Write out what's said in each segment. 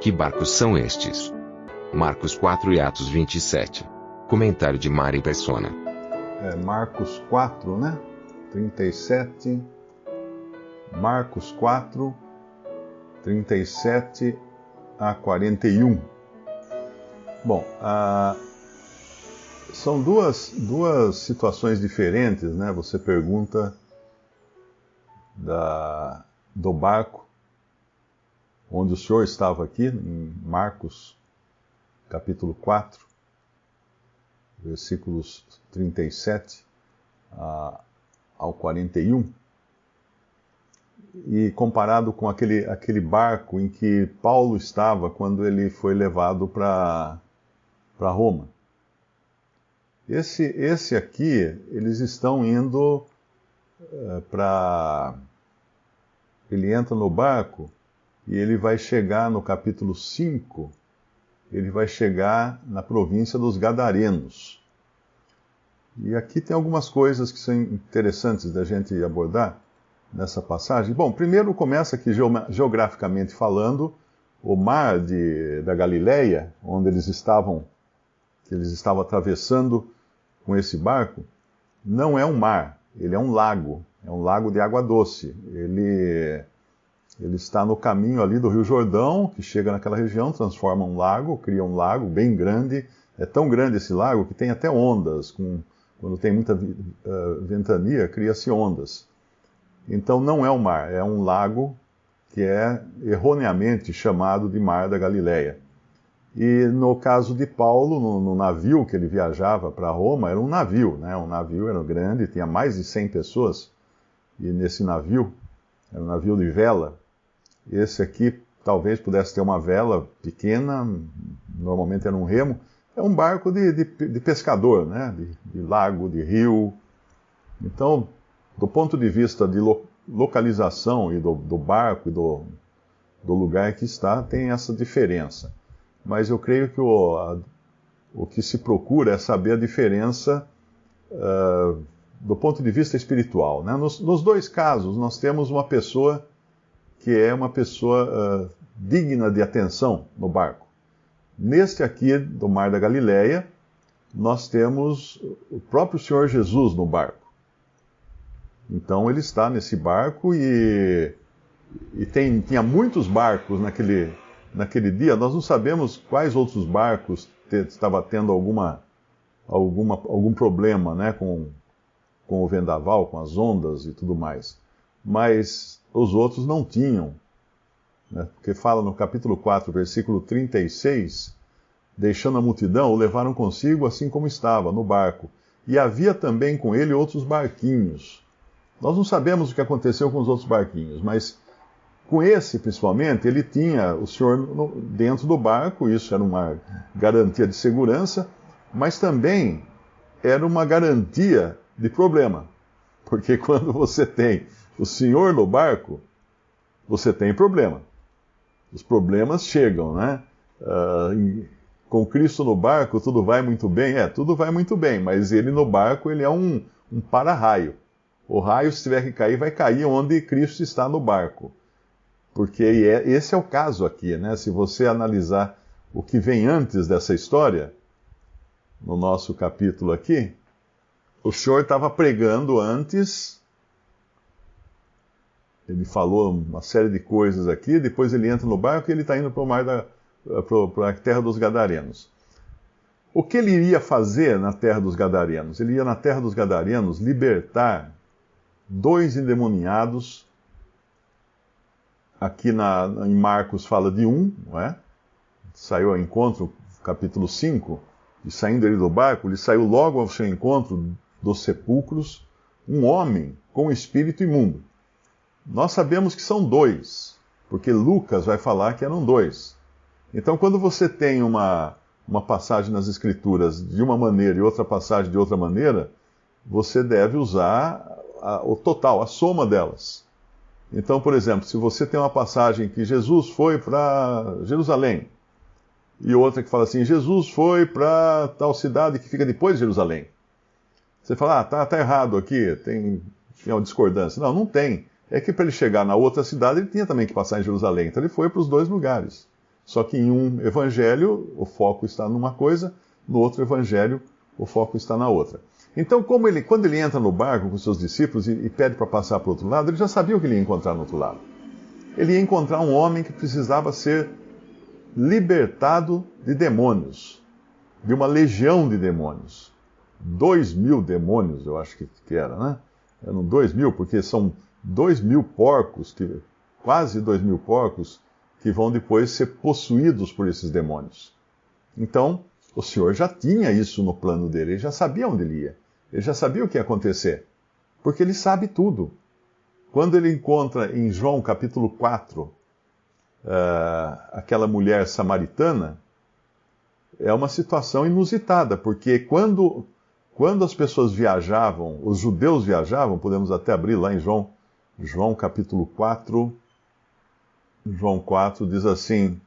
Que barcos são estes? Marcos 4 e Atos 27. Comentário de Mari Persona. Marcos 4, né? 37. Marcos 4, 37 a 41. Bom, são duas situações diferentes, né? Você pergunta do barco onde o Senhor estava aqui, em Marcos capítulo 4, versículos 37 ao 41, e comparado com aquele barco em que Paulo estava quando ele foi levado para Roma. Esse aqui, eles estão indo ele entra no barco e ele vai chegar no capítulo 5, ele vai chegar na província dos Gadarenos. E aqui tem algumas coisas que são interessantes da gente abordar nessa passagem. Bom, primeiro começa aqui geograficamente falando, o mar da Galileia, onde eles estavam atravessando com esse barco, não é um mar, ele é um lago de água doce. Ele está no caminho ali do Rio Jordão, que chega naquela região, transforma um lago, cria um lago bem grande. É tão grande esse lago que tem até ondas. Quando tem muita ventania, cria-se ondas. Então não é um mar, é um lago que é erroneamente chamado de Mar da Galileia. E no caso de Paulo, no navio que ele viajava para Roma, era um navio, né? Um navio era grande, tinha mais de 100 pessoas. E nesse navio, era um navio de vela. Esse aqui talvez pudesse ter uma vela pequena, normalmente era um remo. É um barco de pescador, né? De lago, de rio. Então, do ponto de vista de localização e do barco e do lugar que está, tem essa diferença. Mas eu creio que o que se procura é saber a diferença do ponto de vista espiritual, né? Nos dois casos, nós temos uma pessoa que é uma pessoa digna de atenção no barco. Neste aqui, do Mar da Galileia, nós temos o próprio Senhor Jesus no barco. Então ele está nesse barco e tinha muitos barcos naquele dia. Nós não sabemos quais outros barcos estava tendo algum problema, né, com o vendaval, com as ondas e tudo mais. Mas os outros não tinham, né? Porque fala no capítulo 4, versículo 36, deixando a multidão, o levaram consigo assim como estava, no barco. E havia também com ele outros barquinhos. Nós não sabemos o que aconteceu com os outros barquinhos, mas com esse, principalmente, ele tinha o Senhor dentro do barco, isso era uma garantia de segurança, mas também era uma garantia de problema. Porque quando você tem o Senhor no barco, você tem problema. Os problemas chegam, né? Com Cristo no barco, tudo vai muito bem? Tudo vai muito bem, mas ele no barco, ele é um para-raio. O raio, se tiver que cair, vai cair onde Cristo está no barco. Porque esse é o caso aqui, né? Se você analisar o que vem antes dessa história, no nosso capítulo aqui, o Senhor estava pregando antes, ele falou uma série de coisas aqui, depois ele entra no barco e ele está indo para a terra dos Gadarenos. O que ele iria fazer na terra dos Gadarenos? Ele ia na terra dos Gadarenos libertar 2 endemoniados. Aqui em Marcos fala de um, não é? Saiu ao encontro, capítulo 5, e saindo ele do barco, ele saiu logo ao seu encontro dos sepulcros, um homem com espírito imundo. Nós sabemos que são 2, porque Lucas vai falar que eram 2. Então, quando você tem uma passagem nas Escrituras de uma maneira e outra passagem de outra maneira, você deve usar o total, a soma delas. Então, por exemplo, se você tem uma passagem que Jesus foi para Jerusalém, e outra que fala assim, Jesus foi para tal cidade que fica depois de Jerusalém. Você fala, tá errado aqui, tem uma discordância. Não, não tem. É que para ele chegar na outra cidade, ele tinha também que passar em Jerusalém. Então ele foi para os 2 lugares. Só que em um evangelho o foco está numa coisa, no outro evangelho o foco está na outra. Então, quando ele entra no barco com seus discípulos e pede para passar para o outro lado, ele já sabia o que ele ia encontrar no outro lado. Ele ia encontrar um homem que precisava ser libertado de demônios, de uma legião de demônios. 2.000 demônios, eu acho que era, né? Eram 2.000, porque são 2.000 porcos, quase 2.000 porcos, que vão depois ser possuídos por esses demônios. Então, o Senhor já tinha isso no plano dele, ele já sabia onde ele ia, ele já sabia o que ia acontecer, porque ele sabe tudo. Quando ele encontra em João capítulo 4, aquela mulher samaritana, é uma situação inusitada, porque quando as pessoas viajavam, os judeus viajavam, podemos até abrir lá em João capítulo 4, João 4 diz assim,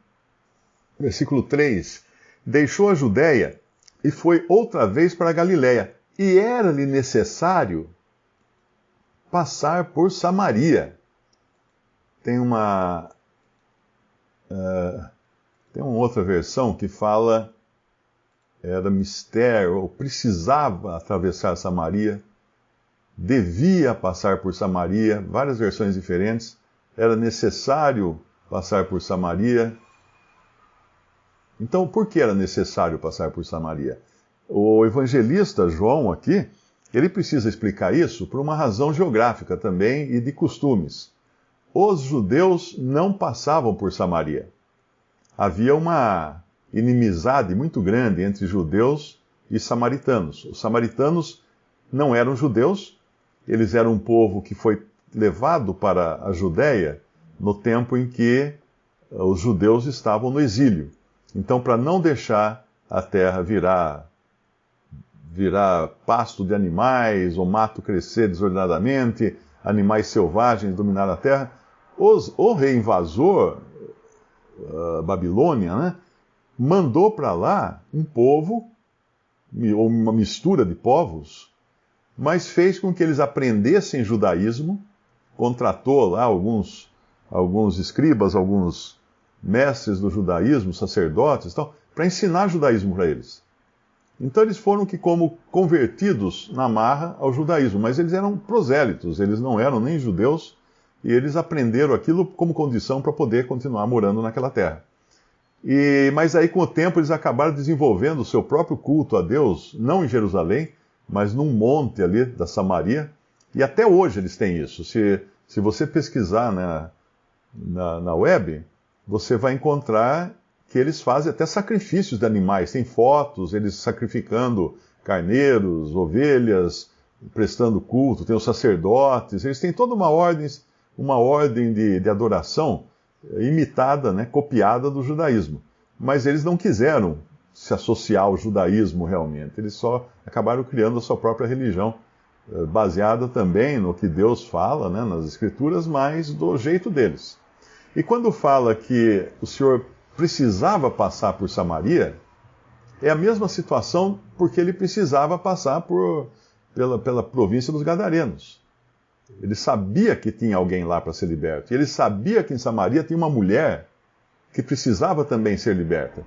versículo 3, deixou a Judéia e foi outra vez para a Galiléia, e era-lhe necessário passar por Samaria. Tem uma outra versão que fala, era mistério, ou precisava atravessar Samaria, devia passar por Samaria, várias versões diferentes, era necessário passar por Samaria. Então, por que era necessário passar por Samaria? O evangelista João aqui, ele precisa explicar isso por uma razão geográfica também e de costumes. Os judeus não passavam por Samaria. Havia uma inimizade muito grande entre judeus e samaritanos. Os samaritanos não eram judeus, eles eram um povo que foi levado para a Judéia no tempo em que os judeus estavam no exílio. Então, para não deixar a terra virar pasto de animais, ou mato crescer desordenadamente, animais selvagens dominar a terra, o rei invasor, Babilônia, né, mandou para lá um povo, ou uma mistura de povos, mas fez com que eles aprendessem judaísmo, contratou lá alguns escribas, alguns mestres do judaísmo, sacerdotes, para ensinar judaísmo para eles. Então eles foram que como convertidos na marra ao judaísmo, mas eles eram prosélitos, eles não eram nem judeus, e eles aprenderam aquilo como condição para poder continuar morando naquela terra. Mas aí com o tempo eles acabaram desenvolvendo o seu próprio culto a Deus, não em Jerusalém, mas num monte ali da Samaria, e até hoje eles têm isso. Se você pesquisar na web, você vai encontrar que eles fazem até sacrifícios de animais. Tem fotos, eles sacrificando carneiros, ovelhas, prestando culto, tem os sacerdotes, eles têm toda uma ordem de adoração imitada, né, copiada do judaísmo. Mas eles não quiseram se associar ao judaísmo realmente, eles só acabaram criando a sua própria religião, baseada também no que Deus fala, né, nas Escrituras, mas do jeito deles. E quando fala que o Senhor precisava passar por Samaria, é a mesma situação porque ele precisava passar pela província dos Gadarenos. Ele sabia que tinha alguém lá para ser liberto. E ele sabia que em Samaria tinha uma mulher que precisava também ser liberta.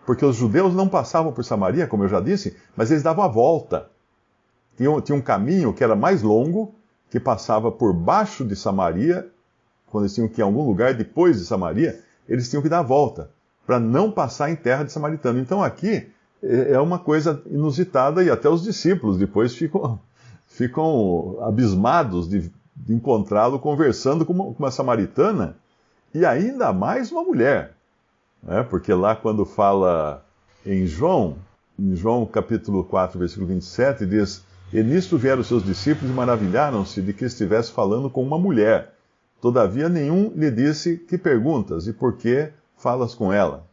Porque os judeus não passavam por Samaria, como eu já disse, mas eles davam a volta. Tinha um caminho que era mais longo, que passava por baixo de Samaria. Quando eles tinham que ir a algum lugar depois de Samaria, eles tinham que dar a volta, para não passar em terra de samaritano. Então aqui é uma coisa inusitada, e até os discípulos depois ficam abismados de encontrá-lo conversando com uma samaritana, e ainda mais uma mulher. Porque lá quando fala em João capítulo 4, versículo 27, diz, e nisto vieram os seus discípulos e maravilharam-se de que estivesse falando com uma mulher. Todavia nenhum lhe disse, que perguntas e por que falas com ela?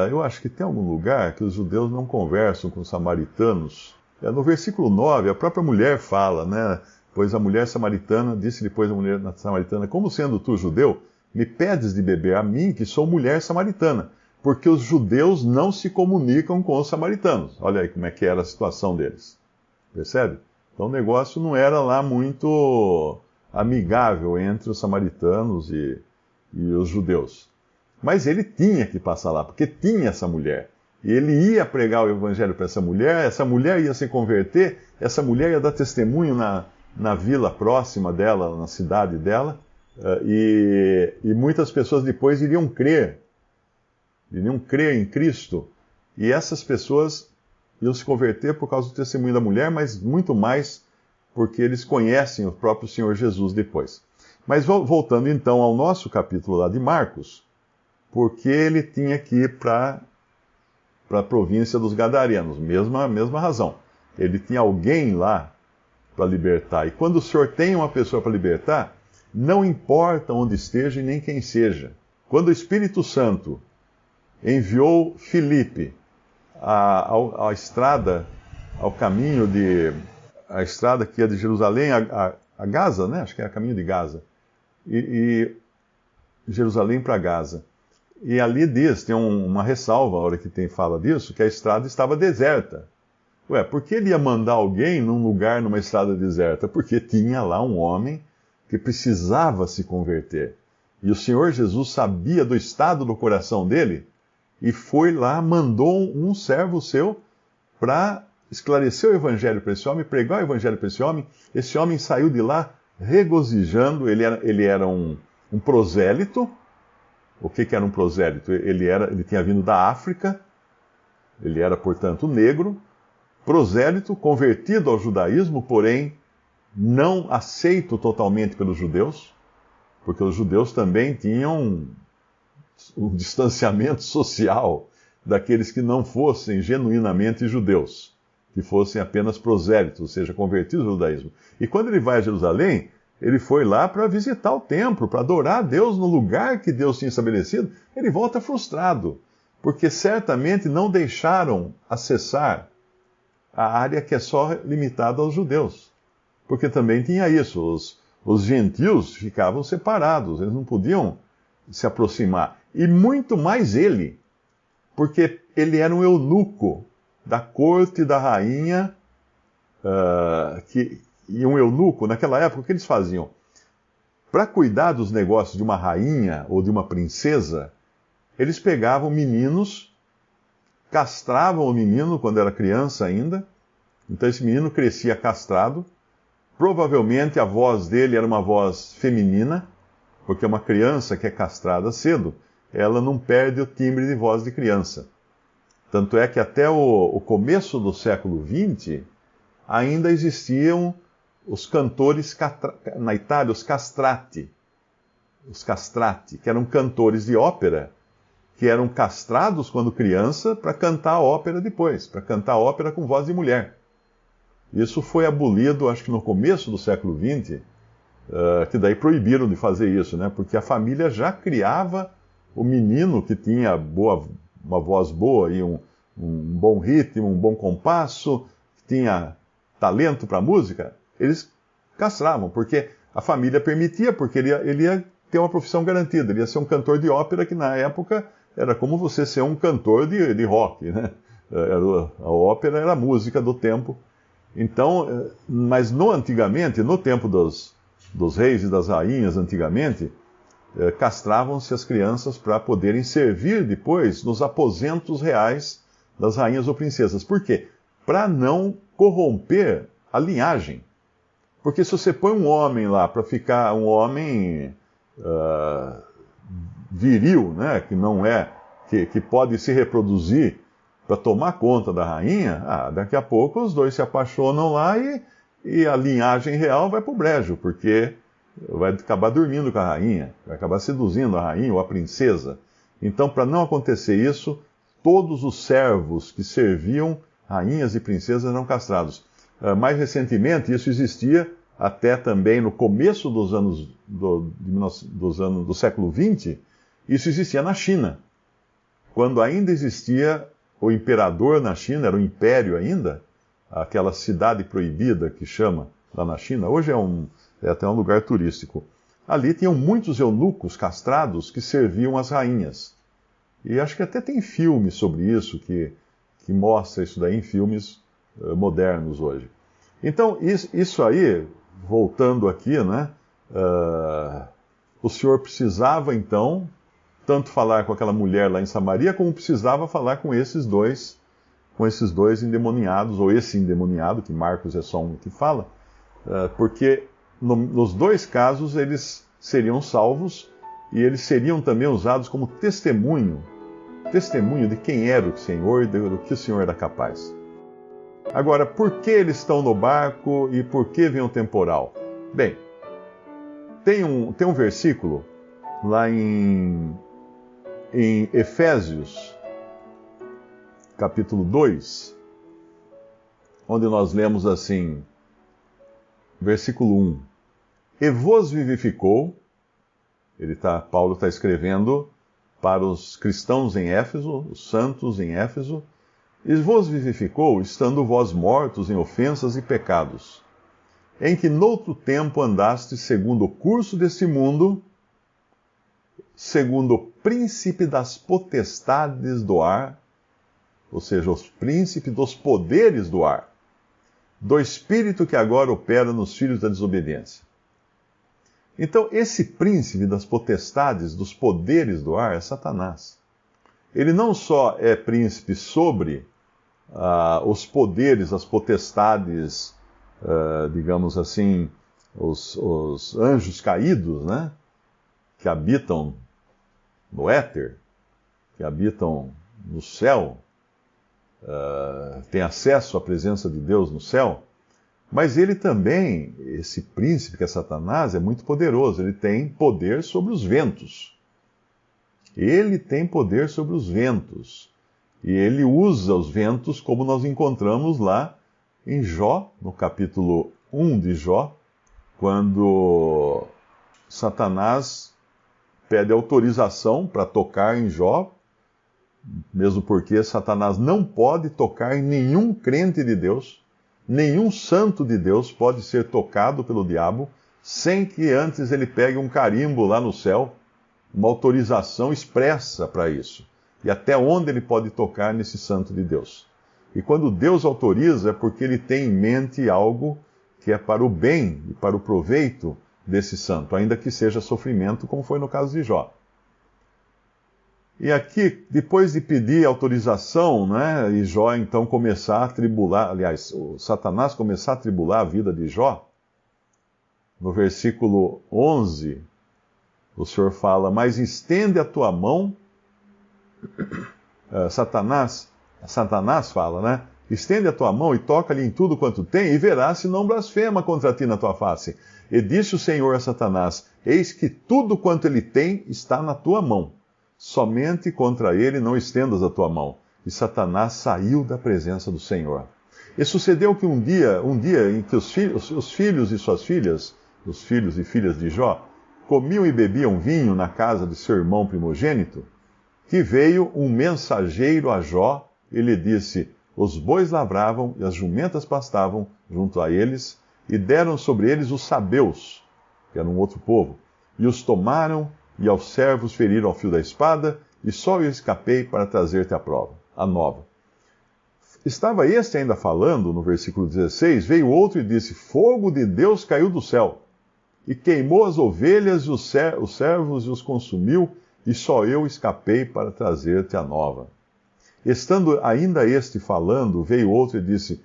Eu acho que tem algum lugar que os judeus não conversam com os samaritanos. No versículo 9, a própria mulher fala, né? Pois a mulher samaritana, disse depois a mulher samaritana, como sendo tu judeu, me pedes de beber a mim, que sou mulher samaritana, porque os judeus não se comunicam com os samaritanos. Olha aí como é que era a situação deles. Percebe? Então o negócio não era lá muito amigável entre os samaritanos e os judeus. Mas ele tinha que passar lá, porque tinha essa mulher. E ele ia pregar o evangelho para essa mulher ia se converter, essa mulher ia dar testemunho na vila próxima dela, na cidade dela, e muitas pessoas depois iriam crer em Cristo. E essas pessoas iam se converter por causa do testemunho da mulher, mas muito mais porque eles conhecem o próprio Senhor Jesus depois. Mas voltando então ao nosso capítulo lá de Marcos, porque ele tinha que ir para a província dos Gadarenos, mesma razão. Ele tinha alguém lá para libertar. E quando o Senhor tem uma pessoa para libertar, não importa onde esteja e nem quem seja. Quando o Espírito Santo enviou Filipe à estrada, ao caminho a estrada que ia de Jerusalém a Gaza, né? Acho que é o caminho de Gaza. E Jerusalém para Gaza. E ali tem uma ressalva, a hora que fala disso, que a estrada estava deserta. Ué, por que ele ia mandar alguém numa estrada deserta? Porque tinha lá um homem que precisava se converter. E o Senhor Jesus sabia do estado do coração dele, e foi lá, mandou um servo seu para esclarecer o evangelho para esse homem, pregar o evangelho para esse homem. Esse homem saiu de lá regozijando, ele era um prosélito. O que era um prosélito? Ele tinha vindo da África, ele era, portanto, negro, prosélito, convertido ao judaísmo, porém não aceito totalmente pelos judeus, porque os judeus também tinham um distanciamento social daqueles que não fossem genuinamente judeus, que fossem apenas prosélitos, ou seja, convertidos ao judaísmo. E quando ele vai a Jerusalém, ele foi lá para visitar o templo, para adorar a Deus no lugar que Deus tinha estabelecido. Ele volta frustrado, porque certamente não deixaram acessar a área que é só limitada aos judeus. Porque também tinha isso, os gentios ficavam separados, eles não podiam se aproximar. E muito mais ele, porque ele era um eunuco da corte da rainha, e um eunuco, naquela época, o que eles faziam? Para cuidar dos negócios de uma rainha ou de uma princesa, eles pegavam meninos, castravam o menino quando era criança ainda, então esse menino crescia castrado, provavelmente a voz dele era uma voz feminina, porque uma criança que é castrada cedo, ela não perde o timbre de voz de criança. Tanto é que até o começo do século XX, ainda existiam os cantores na Itália, os castrati, que eram cantores de ópera, que eram castrados quando criança para cantar a ópera depois, para cantar a ópera com voz de mulher. Isso foi abolido, acho que no começo do século XX, que daí proibiram de fazer isso, né? Porque a família já criava o menino que tinha uma voz boa e um bom ritmo, um bom compasso, que tinha talento para música, eles castravam, porque a família permitia, porque ele ia ter uma profissão garantida, ele ia ser um cantor de ópera, que na época era como você ser um cantor de rock, né? A ópera era a música do tempo. Então, mas antigamente, no tempo dos reis e das rainhas, antigamente, castravam-se as crianças para poderem servir depois nos aposentos reais das rainhas ou princesas. Por quê? Para não corromper a linhagem. Porque se você põe um homem lá para ficar um homem viril, né, que não é, que pode se reproduzir para tomar conta da rainha, daqui a pouco os dois se apaixonam lá e a linhagem real vai para o brejo, porque vai acabar dormindo com a rainha, vai acabar seduzindo a rainha ou a princesa. Então, para não acontecer isso, todos os servos que serviam rainhas e princesas eram castrados. Mais recentemente, isso existia até também no começo dos anos do século XX, isso existia na China. Quando ainda existia o imperador na China, era o império ainda, aquela cidade proibida que chama lá na China, hoje é até um lugar turístico. Ali tinham muitos eunucos castrados que serviam as rainhas. E acho que até tem filme sobre isso, que mostra isso daí em filmes modernos hoje. Então, isso aí, voltando aqui, né, o Senhor precisava então tanto falar com aquela mulher lá em Samaria, como precisava falar com esses dois endemoniados, ou esse endemoniado, que Marcos é só um que fala, porque nos dois casos eles seriam salvos e eles seriam também usados como testemunho de quem era o Senhor e do que o Senhor era capaz. Agora, por que eles estão no barco e por que vem o temporal? Bem, tem um versículo lá em Efésios, capítulo 2, onde nós lemos assim, versículo 1. E vos vivificou, Paulo está escrevendo para os cristãos em Éfeso, os santos em Éfeso, e vos vivificou, estando vós mortos em ofensas e pecados, em que noutro tempo andastes segundo o curso deste mundo, segundo o príncipe das potestades do ar, ou seja, os príncipes dos poderes do ar, do espírito que agora opera nos filhos da desobediência. Então, esse príncipe das potestades, dos poderes do ar, é Satanás. Ele não só é príncipe sobre os poderes, as potestades, digamos assim, os anjos caídos, né? Que habitam no éter, que habitam no céu, tem acesso à presença de Deus no céu, mas ele também, esse príncipe que é Satanás, é muito poderoso, ele tem poder sobre os ventos. Ele tem poder sobre os ventos. E ele usa os ventos como nós encontramos lá em Jó, no capítulo 1 de Jó, quando Satanás pede autorização para tocar em Jó, mesmo porque Satanás não pode tocar em nenhum crente de Deus, nenhum santo de Deus pode ser tocado pelo diabo sem que antes ele pegue um carimbo lá no céu, uma autorização expressa para isso. E até onde ele pode tocar nesse santo de Deus. E quando Deus autoriza é porque ele tem em mente algo que é para o bem e para o proveito desse santo, ainda que seja sofrimento, como foi no caso de Jó. E aqui, depois de pedir autorização, né, e Jó então começar a tribular, aliás, o Satanás começar a tribular a vida de Jó, no versículo 11, o Senhor fala, mas estende a tua mão, Satanás fala, né, estende a tua mão e toca-lhe em tudo quanto tem, e verás se não blasfema contra ti na tua face. E disse o Senhor a Satanás, eis que tudo quanto ele tem está na tua mão. Somente contra ele não estendas a tua mão. E Satanás saiu da presença do Senhor. E sucedeu que um dia em que os filhos e suas filhas, os filhos e filhas de Jó, comiam e bebiam vinho na casa de seu irmão primogênito, que veio um mensageiro a Jó e lhe disse, os bois lavravam e as jumentas pastavam junto a eles, e deram sobre eles os sabeus, que era um outro povo, e os tomaram, e aos servos feriram ao fio da espada, e só eu escapei para trazer-te a nova. Estava este ainda falando, no versículo 16, veio outro e disse, fogo de Deus caiu do céu, e queimou as ovelhas e os servos e os consumiu, e só eu escapei para trazer-te a nova. Estando ainda este falando, veio outro e disse,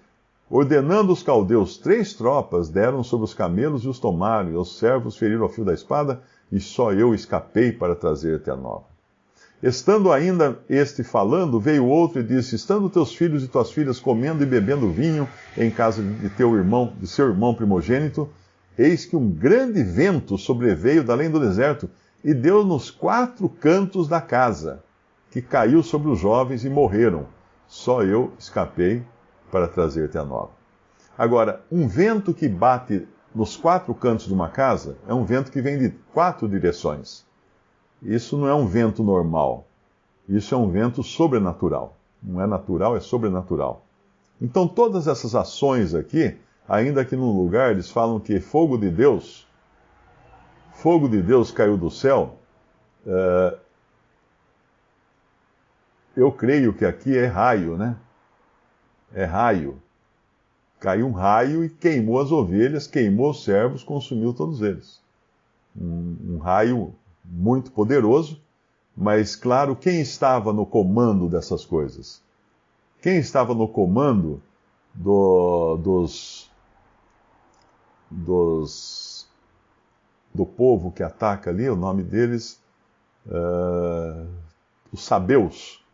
ordenando os caldeus 3 tropas, deram sobre os camelos e os tomaram, e os servos feriram ao fio da espada, e só eu escapei para trazer-te a nova. Estando ainda este falando, veio outro e disse, estando teus filhos e tuas filhas comendo e bebendo vinho em casa de seu irmão primogênito, eis que um grande vento sobreveio da além do deserto, e deu nos 4 cantos da casa, que caiu sobre os jovens e morreram. Só eu escapei para trazer-te a nova. Agora, um vento que bate nos 4 cantos de uma casa é um vento que vem de 4 direções. Isso não é um vento normal. Isso é um vento sobrenatural. Não é natural, é sobrenatural. Então, todas essas ações aqui, ainda que num lugar eles falam que fogo de Deus caiu do céu, eu creio que aqui é raio, né? É raio. Caiu um raio e queimou as ovelhas, queimou os servos, consumiu todos eles. Um raio muito poderoso, Mas, claro, quem estava no comando dessas coisas? Quem estava no comando do povo que ataca ali? O nome deles, os sabeus.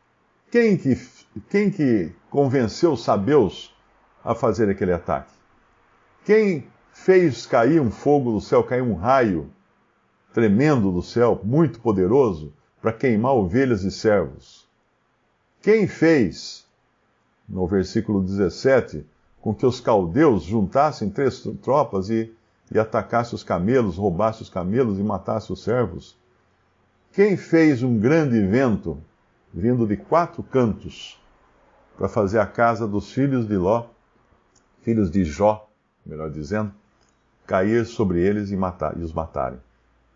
Quem que convenceu os sabeus a fazer aquele ataque? Quem fez cair um fogo do céu, cair um raio tremendo do céu, muito poderoso, para queimar ovelhas e servos? Quem fez, no versículo 17, com que os caldeus juntassem 3 tropas e atacassem os camelos, roubassem os camelos e matassem os servos? Quem fez um grande vento vindo de 4 cantos para fazer a casa dos filhos de Ló, filhos de Jó, melhor dizendo, cair sobre eles e os matarem?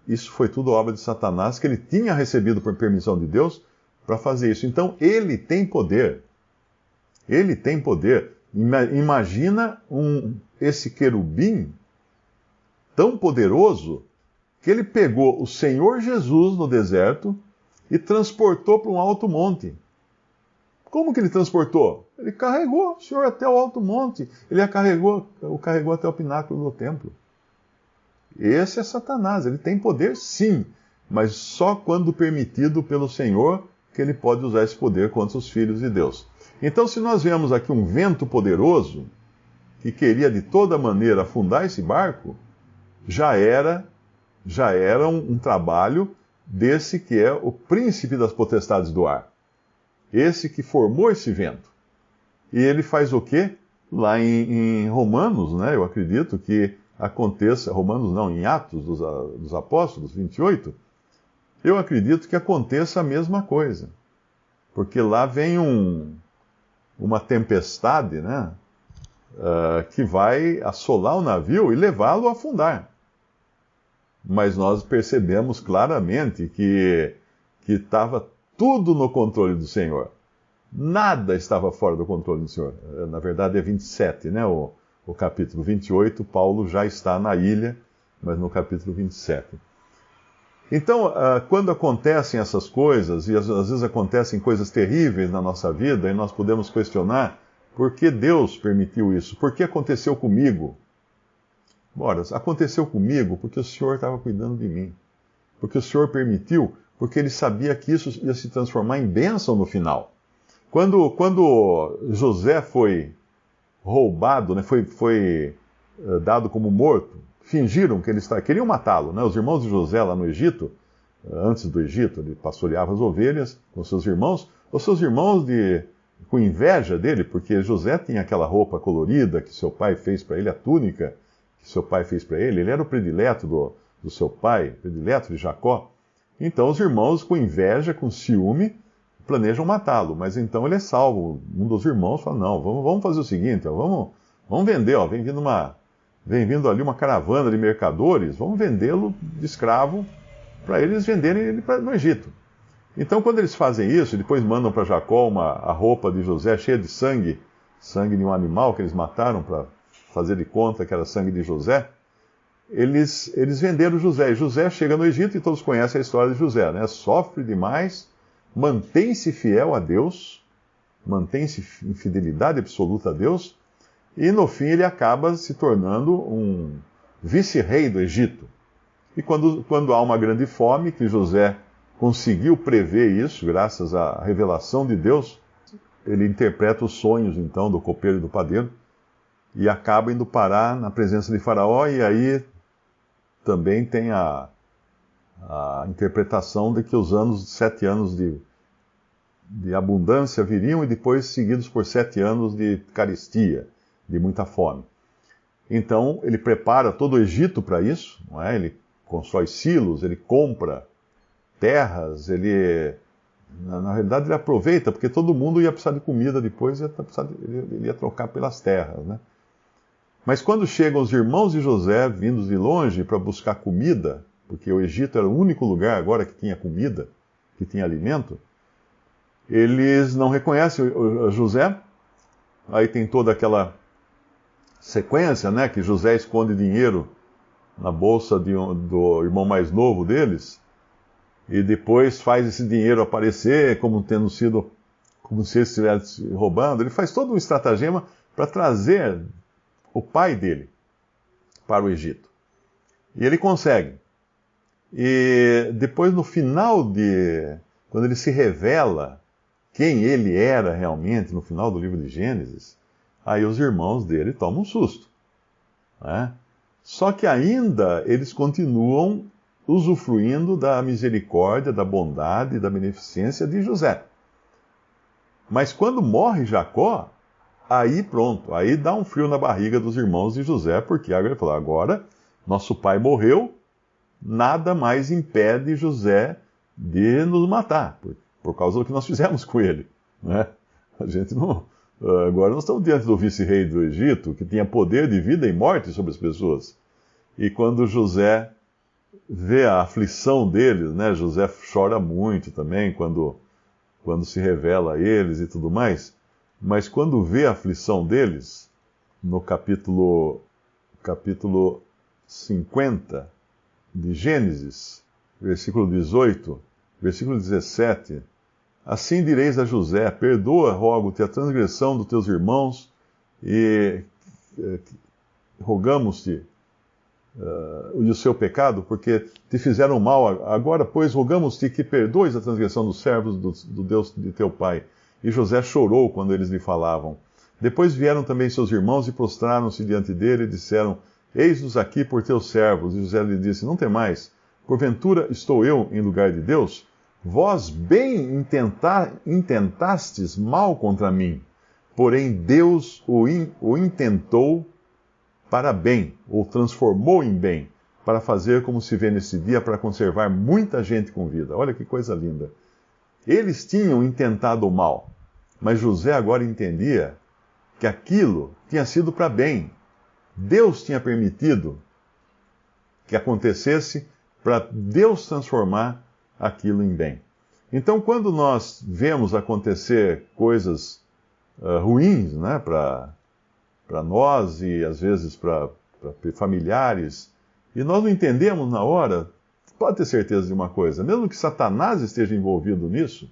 Isso foi tudo obra de Satanás, que ele tinha recebido por permissão de Deus para fazer isso. Então, ele tem poder. Ele tem poder. Imagina esse querubim tão poderoso que ele pegou o Senhor Jesus no deserto e transportou para um alto monte. Como que ele transportou? Ele carregou o Senhor até o alto monte. Ele o carregou até o pináculo do templo. Esse é Satanás. Ele tem poder, sim, mas só quando permitido pelo Senhor que ele pode usar esse poder contra os filhos de Deus. Então, se nós vemos aqui um vento poderoso que queria de toda maneira afundar esse barco, já era um trabalho desse que é o príncipe das potestades do ar. Esse que formou esse vento. E ele faz o quê? Lá em Romanos, né? Eu acredito que aconteça, Romanos não, em Atos dos Apóstolos, 28, eu acredito que aconteça a mesma coisa. Porque lá vem uma tempestade, né? Que vai assolar o navio e levá-lo a afundar. Mas nós percebemos claramente que estava tudo no controle do Senhor. Nada estava fora do controle do Senhor. Na verdade é 27, né? O capítulo 28, Paulo já está na ilha, mas no capítulo 27. Então, quando acontecem essas coisas, e às vezes acontecem coisas terríveis na nossa vida, e nós podemos questionar por que Deus permitiu isso? Por que aconteceu comigo? Ora, aconteceu comigo porque o Senhor estava cuidando de mim. Porque o Senhor permitiu, porque Ele sabia que isso ia se transformar em bênção no final. Quando José foi roubado, né, foi dado como morto, fingiram que queriam matá-lo, né? Os irmãos de José lá no Egito, antes do Egito, ele pastoreava as ovelhas com seus irmãos, com inveja dele, porque José tinha aquela roupa colorida que seu pai fez para ele, a túnica que seu pai fez para ele, ele era o predileto do seu pai, predileto de Jacó. Então os irmãos, com inveja, com ciúme, planejam matá-lo, mas então ele é salvo. Um dos irmãos fala, não, vamos fazer o seguinte, ó, vamos vender, ó, vem vindo ali uma caravana de mercadores, vamos vendê-lo de escravo para eles venderem ele no Egito. Então, quando eles fazem isso, e depois mandam para Jacó a roupa de José cheia de sangue de um animal que eles mataram para fazer de conta que era sangue de José, eles venderam José. E José chega no Egito, e todos conhecem a história de José, né? Sofre demais, mantém-se fiel a Deus, mantém-se em fidelidade absoluta a Deus, e no fim ele acaba se tornando um vice-rei do Egito. E quando há uma grande fome, que José conseguiu prever isso, graças à revelação de Deus, ele interpreta os sonhos, então, do copeiro e do padeiro, e acaba indo parar na presença de Faraó, e aí também tem a interpretação de que os 7 anos de abundância viriam, e depois seguidos por 7 anos de carestia, de muita fome. Então, ele prepara todo o Egito para isso, não é? Ele constrói silos, ele compra terras, na realidade ele aproveita, porque todo mundo ia precisar de comida depois, ele ia trocar pelas terras, né? Mas quando chegam os irmãos de José, vindos de longe para buscar comida, porque o Egito era o único lugar agora que tinha comida, que tinha alimento, eles não reconhecem o José. Aí tem toda aquela sequência, né, que José esconde dinheiro na bolsa do irmão mais novo deles, e depois faz esse dinheiro aparecer como tendo sido, como se ele estivesse roubando. Ele faz todo um estratagema para trazer o pai dele para o Egito. E ele consegue. E depois, no final quando ele se revela quem ele era realmente, no final do livro de Gênesis, aí os irmãos dele tomam um susto, né? Só que ainda eles continuam usufruindo da misericórdia, da bondade, da beneficência de José. Mas quando morre Jacó, aí pronto, aí dá um frio na barriga dos irmãos de José, porque agora ele falou, agora nosso pai morreu, nada mais impede José de nos matar, por causa do que nós fizemos com ele, né? A gente não... Agora nós estamos diante do vice-rei do Egito, que tinha poder de vida e morte sobre as pessoas. E quando José vê a aflição deles, né? José chora muito também quando se revela a eles e tudo mais. Mas quando vê a aflição deles, no capítulo 50 de Gênesis, versículo 18, versículo 17... Assim direis a José, perdoa, rogo-te, a transgressão dos teus irmãos, e rogamos-te o seu pecado, porque te fizeram mal. Agora, pois, rogamos-te que perdoes a transgressão dos servos do Deus de teu pai. E José chorou quando eles lhe falavam. Depois vieram também seus irmãos e prostraram-se diante dele e disseram, eis-nos aqui por teus servos. E José lhe disse, não temais, porventura estou eu em lugar de Deus? Vós bem intentastes mal contra mim, porém Deus o intentou para bem, ou transformou em bem, para fazer como se vê nesse dia, para conservar muita gente com vida. Olha que coisa linda. Eles tinham intentado o mal, mas José agora entendia que aquilo tinha sido para bem. Deus tinha permitido que acontecesse para Deus transformar aquilo em bem. Então, quando nós vemos acontecer coisas ruins, né, para nós e às vezes para familiares, e nós não entendemos na hora, pode ter certeza de uma coisa, mesmo que Satanás esteja envolvido nisso,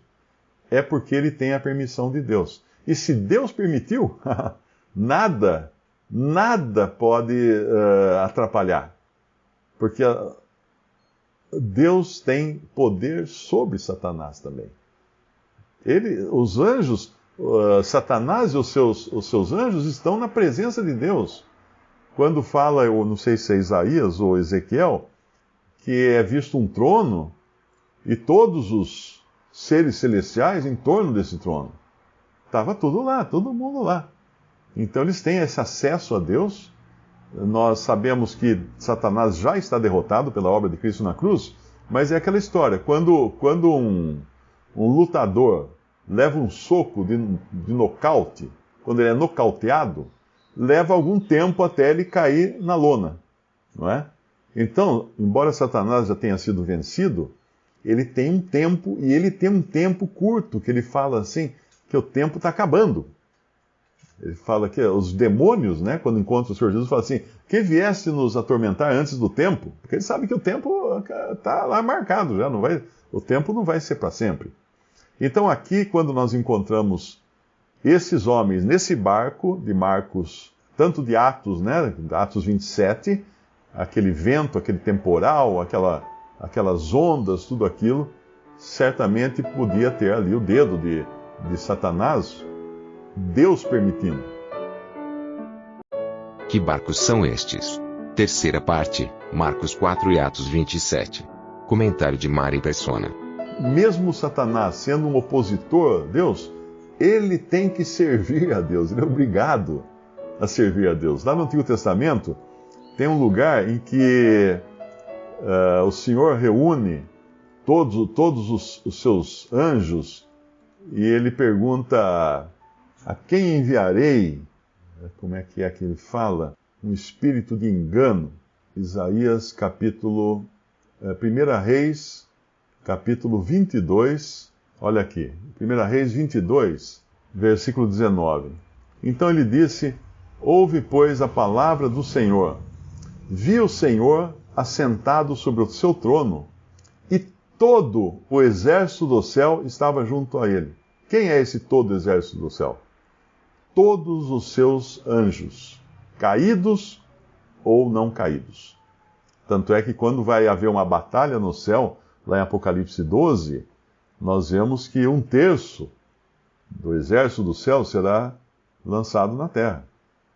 é porque ele tem a permissão de Deus. E se Deus permitiu, nada pode atrapalhar. Porque Deus tem poder sobre Satanás também. Os anjos, Satanás e os seus anjos estão na presença de Deus. Quando fala, eu não sei se é Isaías ou Ezequiel, que é visto um trono e todos os seres celestiais em torno desse trono. Estava tudo lá, todo mundo lá. Então eles têm esse acesso a Deus. Nós sabemos que Satanás já está derrotado pela obra de Cristo na cruz, mas é aquela história, quando um lutador leva um soco de nocaute, quando ele é nocauteado, leva algum tempo até ele cair na lona, não é? Então, embora Satanás já tenha sido vencido, ele tem um tempo, e ele tem um tempo curto, que ele fala assim, que o tempo está acabando. Ele fala que os demônios, né, quando encontram o Senhor Jesus, falam assim, que viesse nos atormentar antes do tempo, porque ele sabe que o tempo está lá marcado, já o tempo não vai ser para sempre. Então aqui, quando nós encontramos esses homens nesse barco de Marcos, tanto de Atos, né, Atos 27, aquele vento, aquele temporal, aquelas ondas, tudo aquilo, certamente podia ter ali o dedo de Satanás, Deus permitindo. Que barcos são estes? Terceira parte, Marcos 4 e Atos 27. Comentário de Mari Persona. Mesmo Satanás sendo um opositor a Deus, ele tem que servir a Deus, ele é obrigado a servir a Deus. Lá no Antigo Testamento, tem um lugar em que o Senhor reúne todos os seus anjos e ele pergunta: a quem enviarei? Como é que ele fala? Um espírito de engano. Isaías capítulo 1 Reis, capítulo 22. Olha aqui, 1 Reis 22, versículo 19. Então ele disse: ouve, pois, a palavra do Senhor. Vi o Senhor assentado sobre o seu trono, e todo o exército do céu estava junto a ele. Quem é esse todo o exército do céu? Todos os seus anjos, caídos ou não caídos. Tanto é que quando vai haver uma batalha no céu, lá em Apocalipse 12, nós vemos que 1/3 do exército do céu será lançado na terra.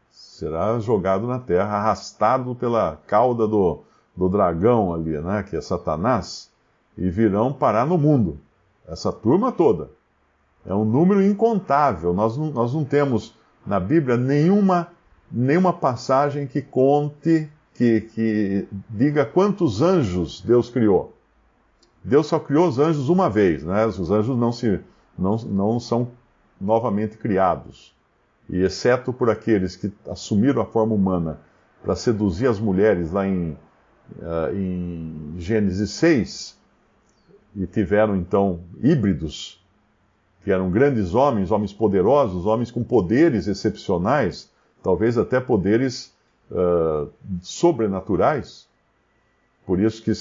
Será jogado na terra, arrastado pela cauda do dragão ali, né, que é Satanás, e virão parar no mundo. Essa turma toda. É um número incontável. Nós não temos na Bíblia nenhuma passagem que conte, que diga quantos anjos Deus criou. Deus só criou os anjos uma vez, né? Os anjos não são novamente criados. E exceto por aqueles que assumiram a forma humana para seduzir as mulheres lá em Gênesis 6, e tiveram então híbridos, que eram grandes homens poderosos, homens com poderes excepcionais, talvez até poderes sobrenaturais. Por isso que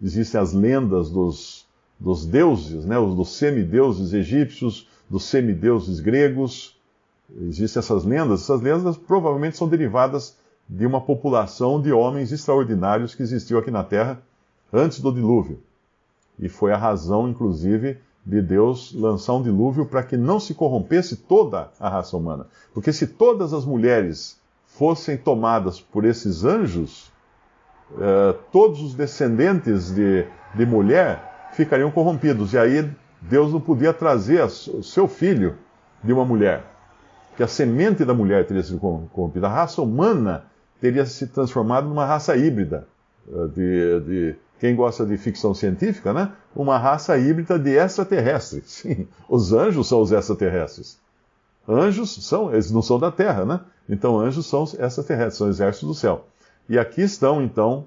existem as lendas dos deuses, né, dos semideuses egípcios, dos semideuses gregos. Existem essas lendas provavelmente são derivadas de uma população de homens extraordinários que existiu aqui na Terra antes do dilúvio. E foi a razão, inclusive, de Deus lançar um dilúvio para que não se corrompesse toda a raça humana. Porque se todas as mulheres fossem tomadas por esses anjos, todos os descendentes de mulher ficariam corrompidos. E aí Deus não podia trazer o seu filho de uma mulher. Que a semente da mulher teria sido corrompida. A raça humana teria se transformado numa raça híbrida. Quem gosta de ficção científica, né? Uma raça híbrida de extraterrestres. Sim, os anjos são os extraterrestres. Eles não são da Terra, né? Então anjos são extraterrestres, são exércitos do céu. E aqui estão, então,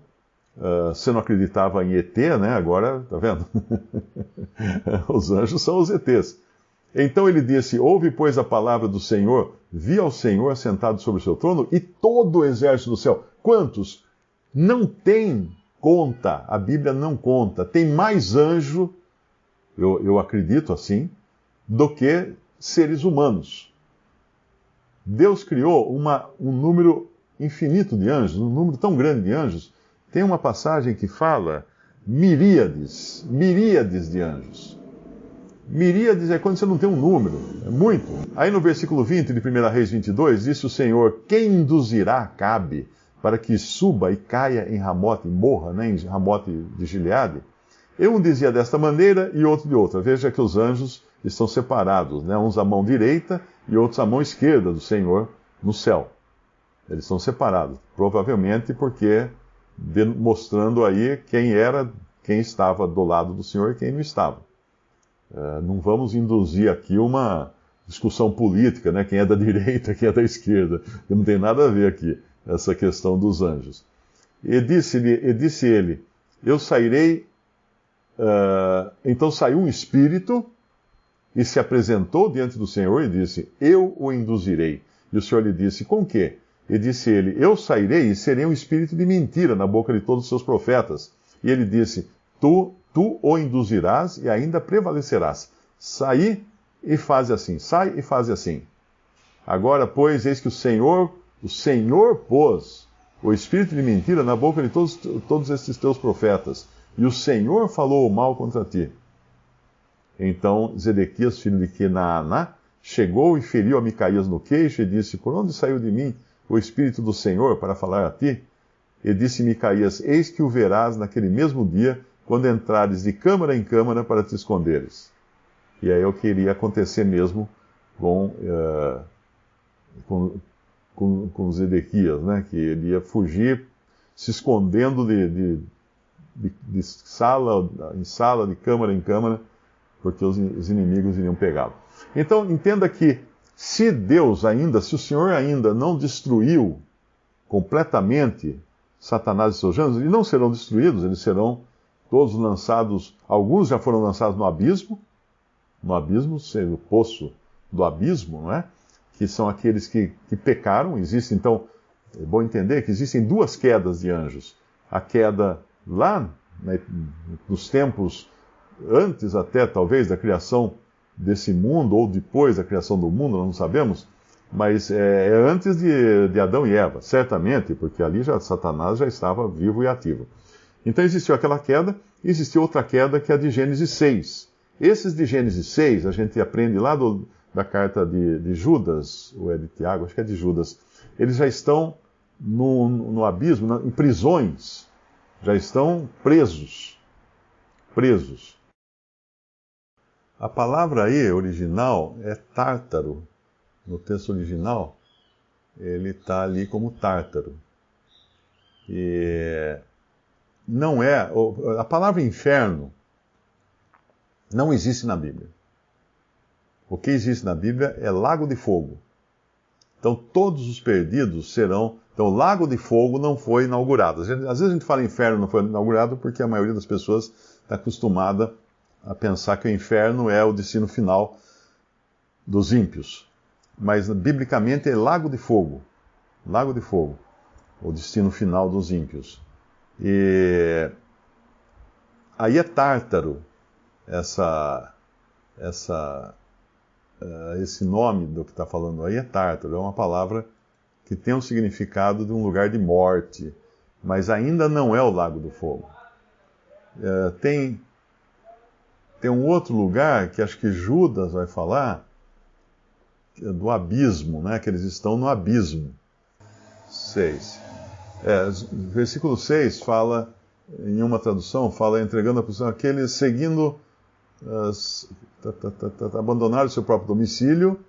você não acreditava em ET, né? Agora, tá vendo? Os anjos são os ETs. Então ele disse: ouve, pois, a palavra do Senhor, vi ao Senhor sentado sobre o seu trono e todo o exército do céu. Quantos? Não tem conta, a Bíblia não conta. Tem mais anjo, eu acredito assim, do que seres humanos. Deus criou um número infinito de anjos, um número tão grande de anjos. Tem uma passagem que fala miríades de anjos. Miríades é quando você não tem um número, é muito. Aí no versículo 20 de 1 Reis 22, disse o Senhor: quem induzirá Acabe para que suba e caia em Ramote e morra, né, em Ramote de Gileade? Um dizia desta maneira e outro de outra. Veja que os anjos estão separados, né, uns à mão direita e outros à mão esquerda do Senhor no céu. Eles estão separados, provavelmente porque mostrando aí quem estava do lado do Senhor e quem não estava. Não vamos induzir aqui uma discussão política, né? Quem é da direita, quem é da esquerda, que não tem nada a ver aqui, essa questão dos anjos. E disse ele: eu sairei. Então saiu um espírito e se apresentou diante do Senhor e disse: eu o induzirei. E o Senhor lhe disse: com quê? E disse ele: eu sairei e serei um espírito de mentira na boca de todos os seus profetas. E ele disse: tu o induzirás e ainda prevalecerás. Sai e faze assim. Sai e faze assim. Agora, pois, eis que o Senhor pôs o espírito de mentira na boca de todos estes teus profetas. E o Senhor falou o mal contra ti. Então Zedequias, filho de Kenaaná, chegou e feriu a Micaías no queixo e disse: por onde saiu de mim o espírito do Senhor para falar a ti? E disse Micaías: eis que o verás naquele mesmo dia, quando entrares de câmara em câmara para te esconderes. E aí é o que iria acontecer mesmo com Zedequias, né? Que ele ia fugir, se escondendo de sala em sala, de câmara em câmara, porque os inimigos iriam pegá-lo. Então, entenda que se o Senhor ainda não destruiu completamente Satanás e seus anjos, eles não serão destruídos, eles serão todos lançados. Alguns já foram lançados no abismo, sendo o poço do abismo, não é? Que são aqueles que pecaram. Existe, então, é bom entender que existem duas quedas de anjos. A queda lá, né, nos tempos antes até, talvez, da criação desse mundo, ou depois da criação do mundo, nós não sabemos, mas é antes de Adão e Eva, certamente, porque ali Satanás já estava vivo e ativo. Então existiu aquela queda, e existiu outra queda que é a de Gênesis 6. Esses de Gênesis 6, a gente aprende lá da carta de Judas, ou é de Tiago, acho que é de Judas, eles já estão no abismo, em prisões, já estão presos. A palavra aí, original, é tártaro. No texto original, ele está ali como tártaro. E não é... A palavra inferno não existe na Bíblia. O que existe na Bíblia é lago de fogo. Então, todos os perdidos serão... Então, o lago de fogo não foi inaugurado. Às vezes a gente fala inferno não foi inaugurado porque a maioria das pessoas está acostumada a pensar que o inferno é o destino final dos ímpios. Mas, biblicamente, é lago de fogo. Lago de fogo. O destino final dos ímpios. E aí é tártaro esse nome do que está falando aí é tártaro. É uma palavra que tem um significado de um lugar de morte, mas ainda não é o lago do fogo. Tem um outro lugar que acho que Judas vai falar, do abismo, né? Que eles estão no abismo. 6. Versículo 6 fala, em uma tradução, fala entregando a posição aqueles seguindo, abandonaram o seu próprio domicílio,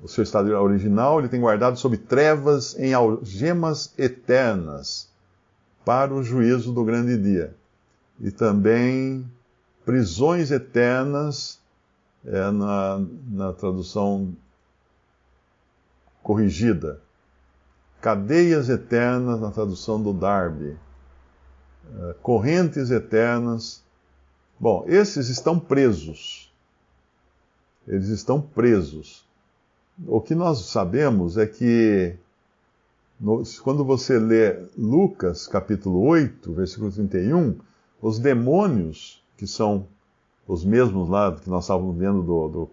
o seu estado original, ele tem guardado sob trevas em algemas eternas para o juízo do grande dia. E também prisões eternas, na tradução corrigida. Cadeias eternas, na tradução do Darby. Correntes eternas. Bom, esses estão presos. Eles estão presos. O que nós sabemos é que, quando você lê Lucas, capítulo 8, versículo 31, os demônios, que são os mesmos lá que nós estávamos vendo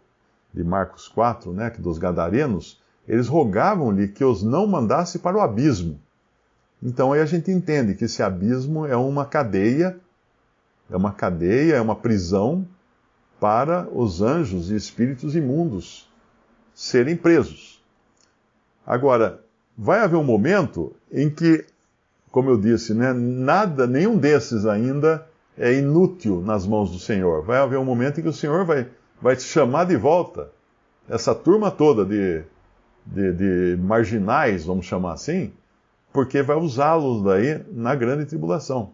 de Marcos 4, né, dos gadarenos, eles rogavam-lhe que os não mandasse para o abismo. Então aí a gente entende que esse abismo é uma cadeia, é uma prisão para os anjos e espíritos imundos serem presos. Agora, vai haver um momento em que, como eu disse, né, nenhum desses ainda é inútil nas mãos do Senhor. Vai haver um momento em que o Senhor vai te chamar de volta. Essa turma toda de marginais, vamos chamar assim, porque vai usá-los daí na grande tribulação.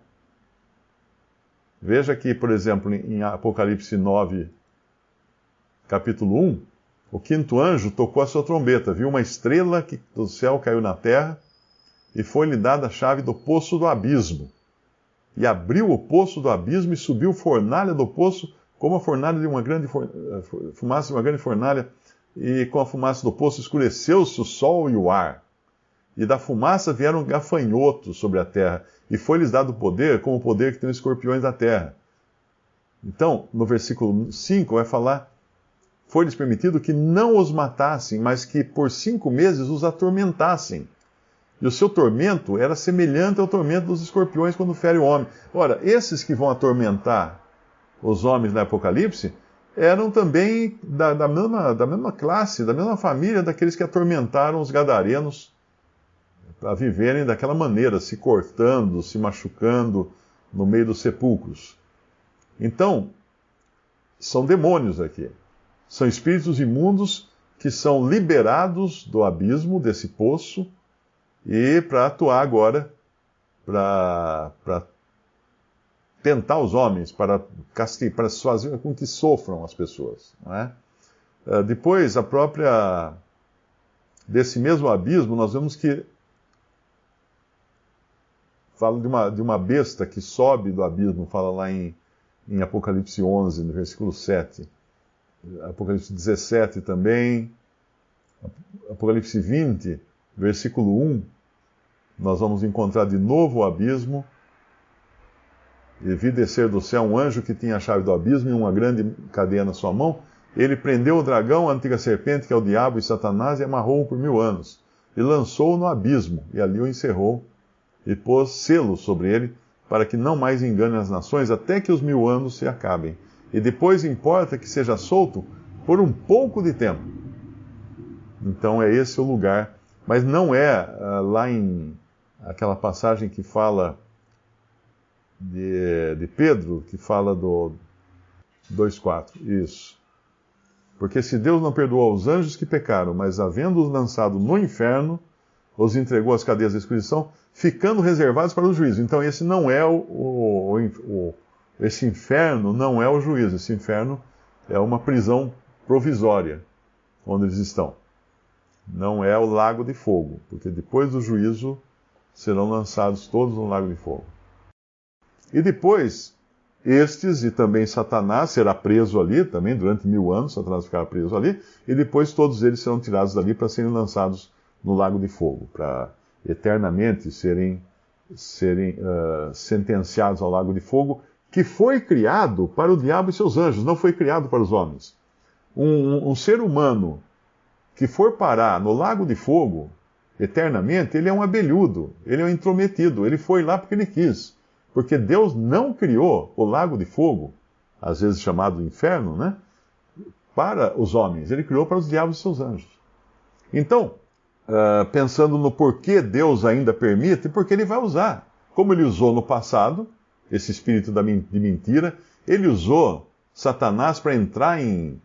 Veja que, por exemplo, em Apocalipse 9, capítulo 1, o quinto anjo tocou a sua trombeta, viu uma estrela que do céu caiu na terra, e foi-lhe dada a chave do poço do abismo. E abriu o poço do abismo e subiu fornalha do poço, como a fornalha de uma grande fumaça de uma grande fornalha, e com a fumaça do poço escureceu-se o sol e o ar. E da fumaça vieram gafanhotos sobre a terra, e foi-lhes dado poder, como o poder que tem os escorpiões da terra. Então, no versículo 5 vai falar, foi-lhes permitido que não os matassem, mas que por 5 meses os atormentassem. E o seu tormento era semelhante ao tormento dos escorpiões quando fere o homem. Ora, esses que vão atormentar os homens no Apocalipse eram também da mesma classe, da mesma família daqueles que atormentaram os gadarenos a viverem daquela maneira, se cortando, se machucando no meio dos sepulcros. Então, são demônios aqui. São espíritos imundos que são liberados do abismo, desse poço, e para atuar agora, para tentar os homens, para fazer com que sofram as pessoas. Não é? Depois, desse mesmo abismo, nós vemos que fala de uma besta que sobe do abismo, fala lá em Apocalipse 11, no versículo 7. Apocalipse 17 também. Apocalipse 20, versículo 1. Nós vamos encontrar de novo o abismo. E vi descer do céu um anjo que tinha a chave do abismo e uma grande cadeia na sua mão. Ele prendeu o dragão, a antiga serpente, que é o diabo e Satanás, e amarrou-o por 1000 anos. E lançou-o no abismo, e ali o encerrou, e pôs selo sobre ele, para que não mais engane as nações, até que os 1000 anos se acabem. E depois importa que seja solto por um pouco de tempo. Então é esse o lugar. Mas não é lá em aquela passagem que fala de Pedro, que fala do 2,4. Isso. Porque se Deus não perdoou aos anjos que pecaram, mas havendo-os lançado no inferno, os entregou às cadeias da escuridão, ficando reservados para o juízo. Então esse não é esse inferno não é o juízo. Esse inferno é uma prisão provisória, onde eles estão. Não é o lago de fogo, porque depois do juízo serão lançados todos no lago de fogo. E depois, estes e também Satanás será preso ali, também durante 1000 anos, Satanás ficará preso ali, e depois todos eles serão tirados dali para serem lançados no lago de fogo, para eternamente serem sentenciados ao lago de fogo, que foi criado para o diabo e seus anjos, não foi criado para os homens. Um ser humano que for parar no lago de fogo eternamente, ele é um abelhudo, ele é um intrometido, ele foi lá porque ele quis. Porque Deus não criou o lago de fogo, às vezes chamado inferno, né, para os homens, ele criou para os diabos e seus anjos. Então, pensando no porquê Deus ainda permite, porque ele vai usar. Como ele usou no passado, esse espírito de mentira, ele usou Satanás para entrar em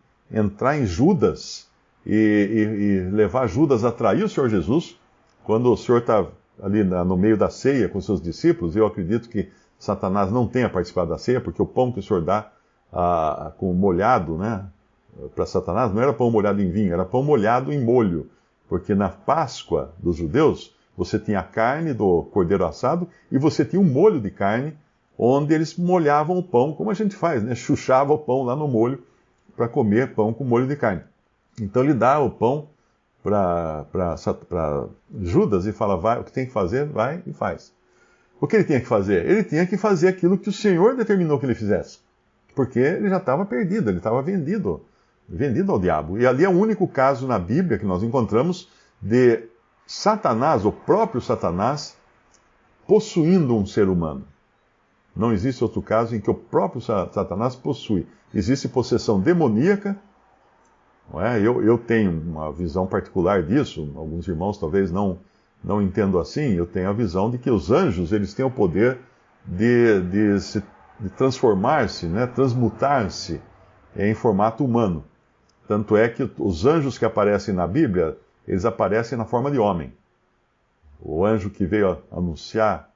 Judas e levar Judas a trair o Senhor Jesus. Quando o Senhor está ali no meio da ceia com seus discípulos, eu acredito que Satanás não tenha participado da ceia, porque o pão que o Senhor dá com molhado, né, para Satanás não era pão molhado em vinho, era pão molhado em molho. Porque na Páscoa dos judeus, você tinha a carne do cordeiro assado e você tinha um molho de carne, onde eles molhavam o pão, como a gente faz, né? Chuchava o pão lá no molho para comer pão com molho de carne. Então ele dá o pão para Judas e fala, vai, o que tem que fazer, vai e faz. O que ele tinha que fazer? Ele tinha que fazer aquilo que o Senhor determinou que ele fizesse. Porque ele já estava perdido, ele estava vendido ao diabo. E ali é o único caso na Bíblia que nós encontramos de Satanás, o próprio Satanás, possuindo um ser humano. Não existe outro caso em que o próprio Satanás possui. Existe possessão demoníaca. Não é? Eu tenho uma visão particular disso. Alguns irmãos talvez não entendam assim. Eu tenho a visão de que os anjos eles têm o poder de transformar-se, né? Transmutar-se em formato humano. Tanto é que os anjos que aparecem na Bíblia, eles aparecem na forma de homem. O anjo que veio anunciar,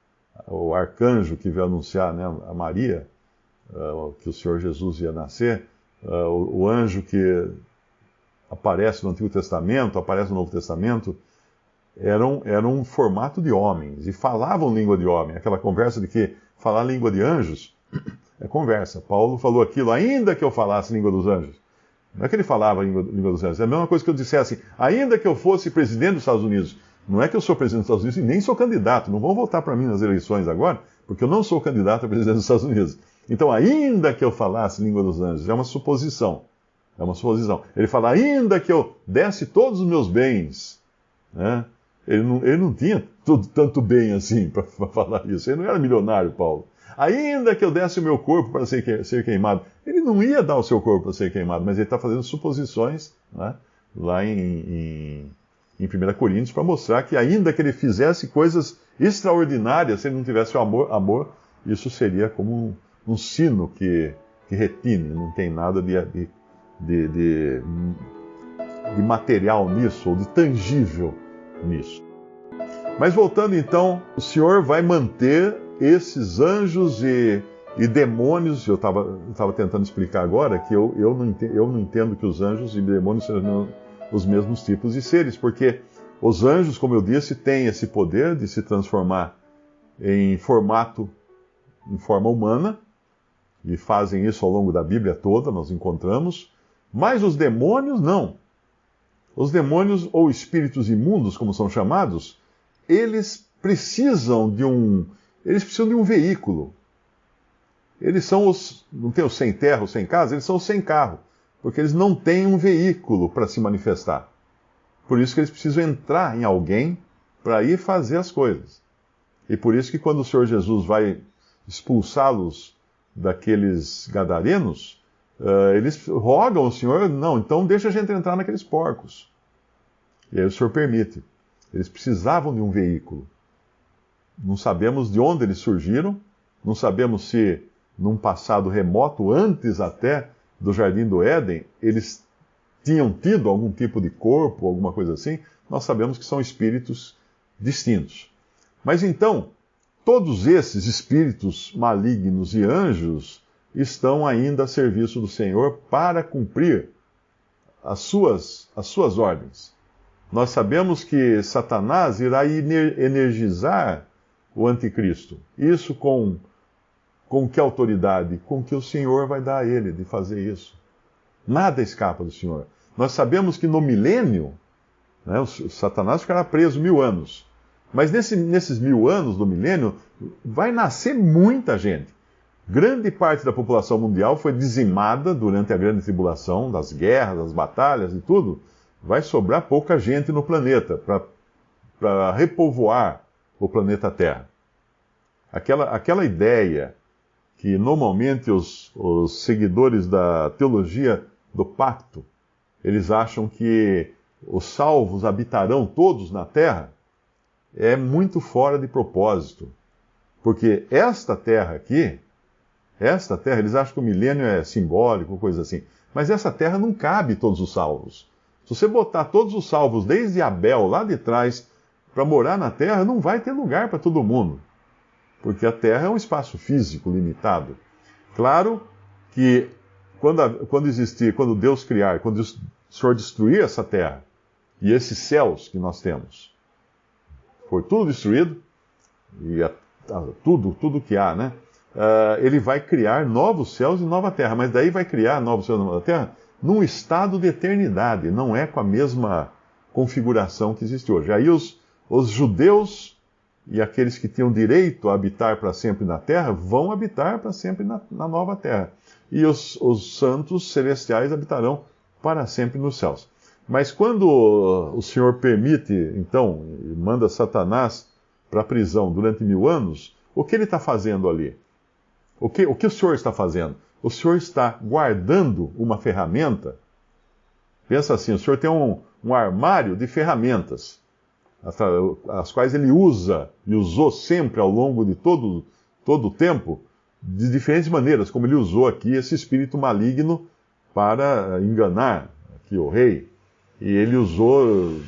o arcanjo que veio anunciar, né, a Maria, que o Senhor Jesus ia nascer, o anjo que aparece no Antigo Testamento, aparece no Novo Testamento, eram um formato de homens e falavam língua de homem. Aquela conversa de que falar língua de anjos é conversa. Paulo falou aquilo, ainda que eu falasse língua dos anjos. Não é que ele falava língua dos anjos, é a mesma coisa que eu dissesse, ainda que eu fosse presidente dos Estados Unidos. Não é que eu sou presidente dos Estados Unidos e nem sou candidato, não vão votar para mim nas eleições agora, porque eu não sou candidato a presidente dos Estados Unidos. Então, ainda que eu falasse língua dos anjos, é uma suposição. É uma suposição. Ele fala, ainda que eu desse todos os meus bens, né? Ele não tinha tanto bem assim para falar isso. Ele não era milionário, Paulo. Ainda que eu desse o meu corpo para ser queimado. Ele não ia dar o seu corpo para ser queimado, mas ele está fazendo suposições, né, lá em 1 Coríntios para mostrar que ainda que ele fizesse coisas extraordinárias, se ele não tivesse o amor, isso seria como um sino que retine. Não tem nada de material nisso, ou de tangível nisso. Mas voltando então, o Senhor vai manter esses anjos e demônios. Eu estava tentando explicar agora que eu não entendo que os anjos e demônios sejam os mesmos tipos de seres, porque os anjos, como eu disse, têm esse poder de se transformar em forma humana, e fazem isso ao longo da Bíblia toda, nós encontramos, mas os demônios não. Os demônios, ou espíritos imundos, como são chamados, eles precisam de um veículo. eles são não tem os sem terra, os sem casa, eles são os sem carro, porque eles não têm um veículo para se manifestar. Por isso que eles precisam entrar em alguém para ir fazer as coisas. E por isso que quando o Senhor Jesus vai expulsá-los daqueles gadarenos, eles rogam ao Senhor, não, então deixa a gente entrar naqueles porcos. E aí o Senhor permite. Eles precisavam de um veículo. Não sabemos de onde eles surgiram, não sabemos se num passado remoto, antes até do Jardim do Éden, eles tinham tido algum tipo de corpo, alguma coisa assim. Nós sabemos que são espíritos distintos. Mas então, todos esses espíritos malignos e anjos estão ainda a serviço do Senhor para cumprir as suas ordens. Nós sabemos que Satanás irá energizar o anticristo. Isso com que autoridade? Com que o Senhor vai dar a ele de fazer isso. Nada escapa do Senhor. Nós sabemos que no milênio, né, o Satanás ficará preso 1000 anos. Mas nesses 1000 anos do milênio, vai nascer muita gente. Grande parte da população mundial foi dizimada durante a grande tribulação, das guerras, das batalhas e tudo. Vai sobrar pouca gente no planeta para repovoar o planeta Terra. Aquela ideia que normalmente os seguidores da teologia do pacto, eles acham que os salvos habitarão todos na Terra, é muito fora de propósito. Porque esta Terra aqui, eles acham que o milênio é simbólico, coisa assim. Mas essa Terra não cabe todos os salvos. Se você botar todos os salvos desde Abel, lá de trás, para morar na Terra, não vai ter lugar para todo mundo. Porque a Terra é um espaço físico limitado. Claro que quando Deus criar, quando o Senhor destruir essa Terra e esses céus que nós temos, for tudo destruído, e tudo que há, né? Ele vai criar novos céus e nova terra, mas daí vai criar novos céus e nova terra num estado de eternidade, não é com a mesma configuração que existe hoje. Aí os judeus e aqueles que tinham direito a habitar para sempre na terra vão habitar para sempre na nova terra. E os santos celestiais habitarão para sempre nos céus. Mas quando o Senhor permite, então, e manda Satanás para a prisão durante 1000 anos, o que ele está fazendo ali? O que o Senhor está fazendo? O Senhor está guardando uma ferramenta. Pensa assim, o Senhor tem um armário de ferramentas, as quais ele usa e usou sempre ao longo de todo o tempo, de diferentes maneiras, como ele usou aqui esse espírito maligno para enganar aqui o rei. E ele usou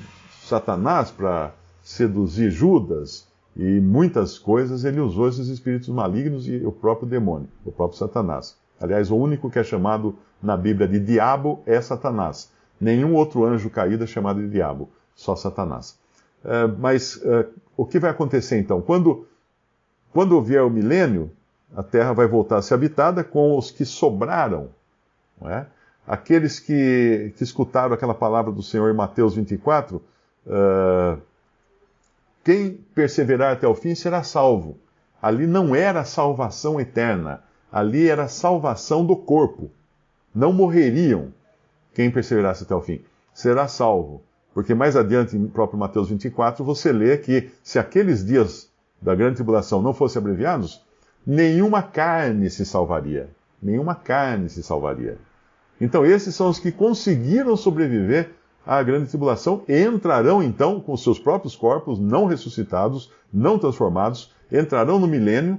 Satanás para seduzir Judas, e muitas coisas ele usou esses espíritos malignos e o próprio demônio, o próprio Satanás. Aliás, o único que é chamado na Bíblia de diabo é Satanás. Nenhum outro anjo caído é chamado de diabo, só Satanás. Mas o que vai acontecer então? Quando vier o milênio, a terra vai voltar a ser habitada com os que sobraram, não é? Aqueles que escutaram aquela palavra do Senhor em Mateus 24, quem perseverar até o fim será salvo. Ali não era salvação eterna, ali era salvação do corpo. Não morreriam quem perseverasse até o fim. Será salvo. Porque mais adiante, em próprio Mateus 24, você lê que se aqueles dias da grande tribulação não fossem abreviados, nenhuma carne se salvaria. Nenhuma carne se salvaria. Então esses são os que conseguiram sobreviver à grande tribulação e entrarão então com seus próprios corpos, não ressuscitados, não transformados, entrarão no milênio,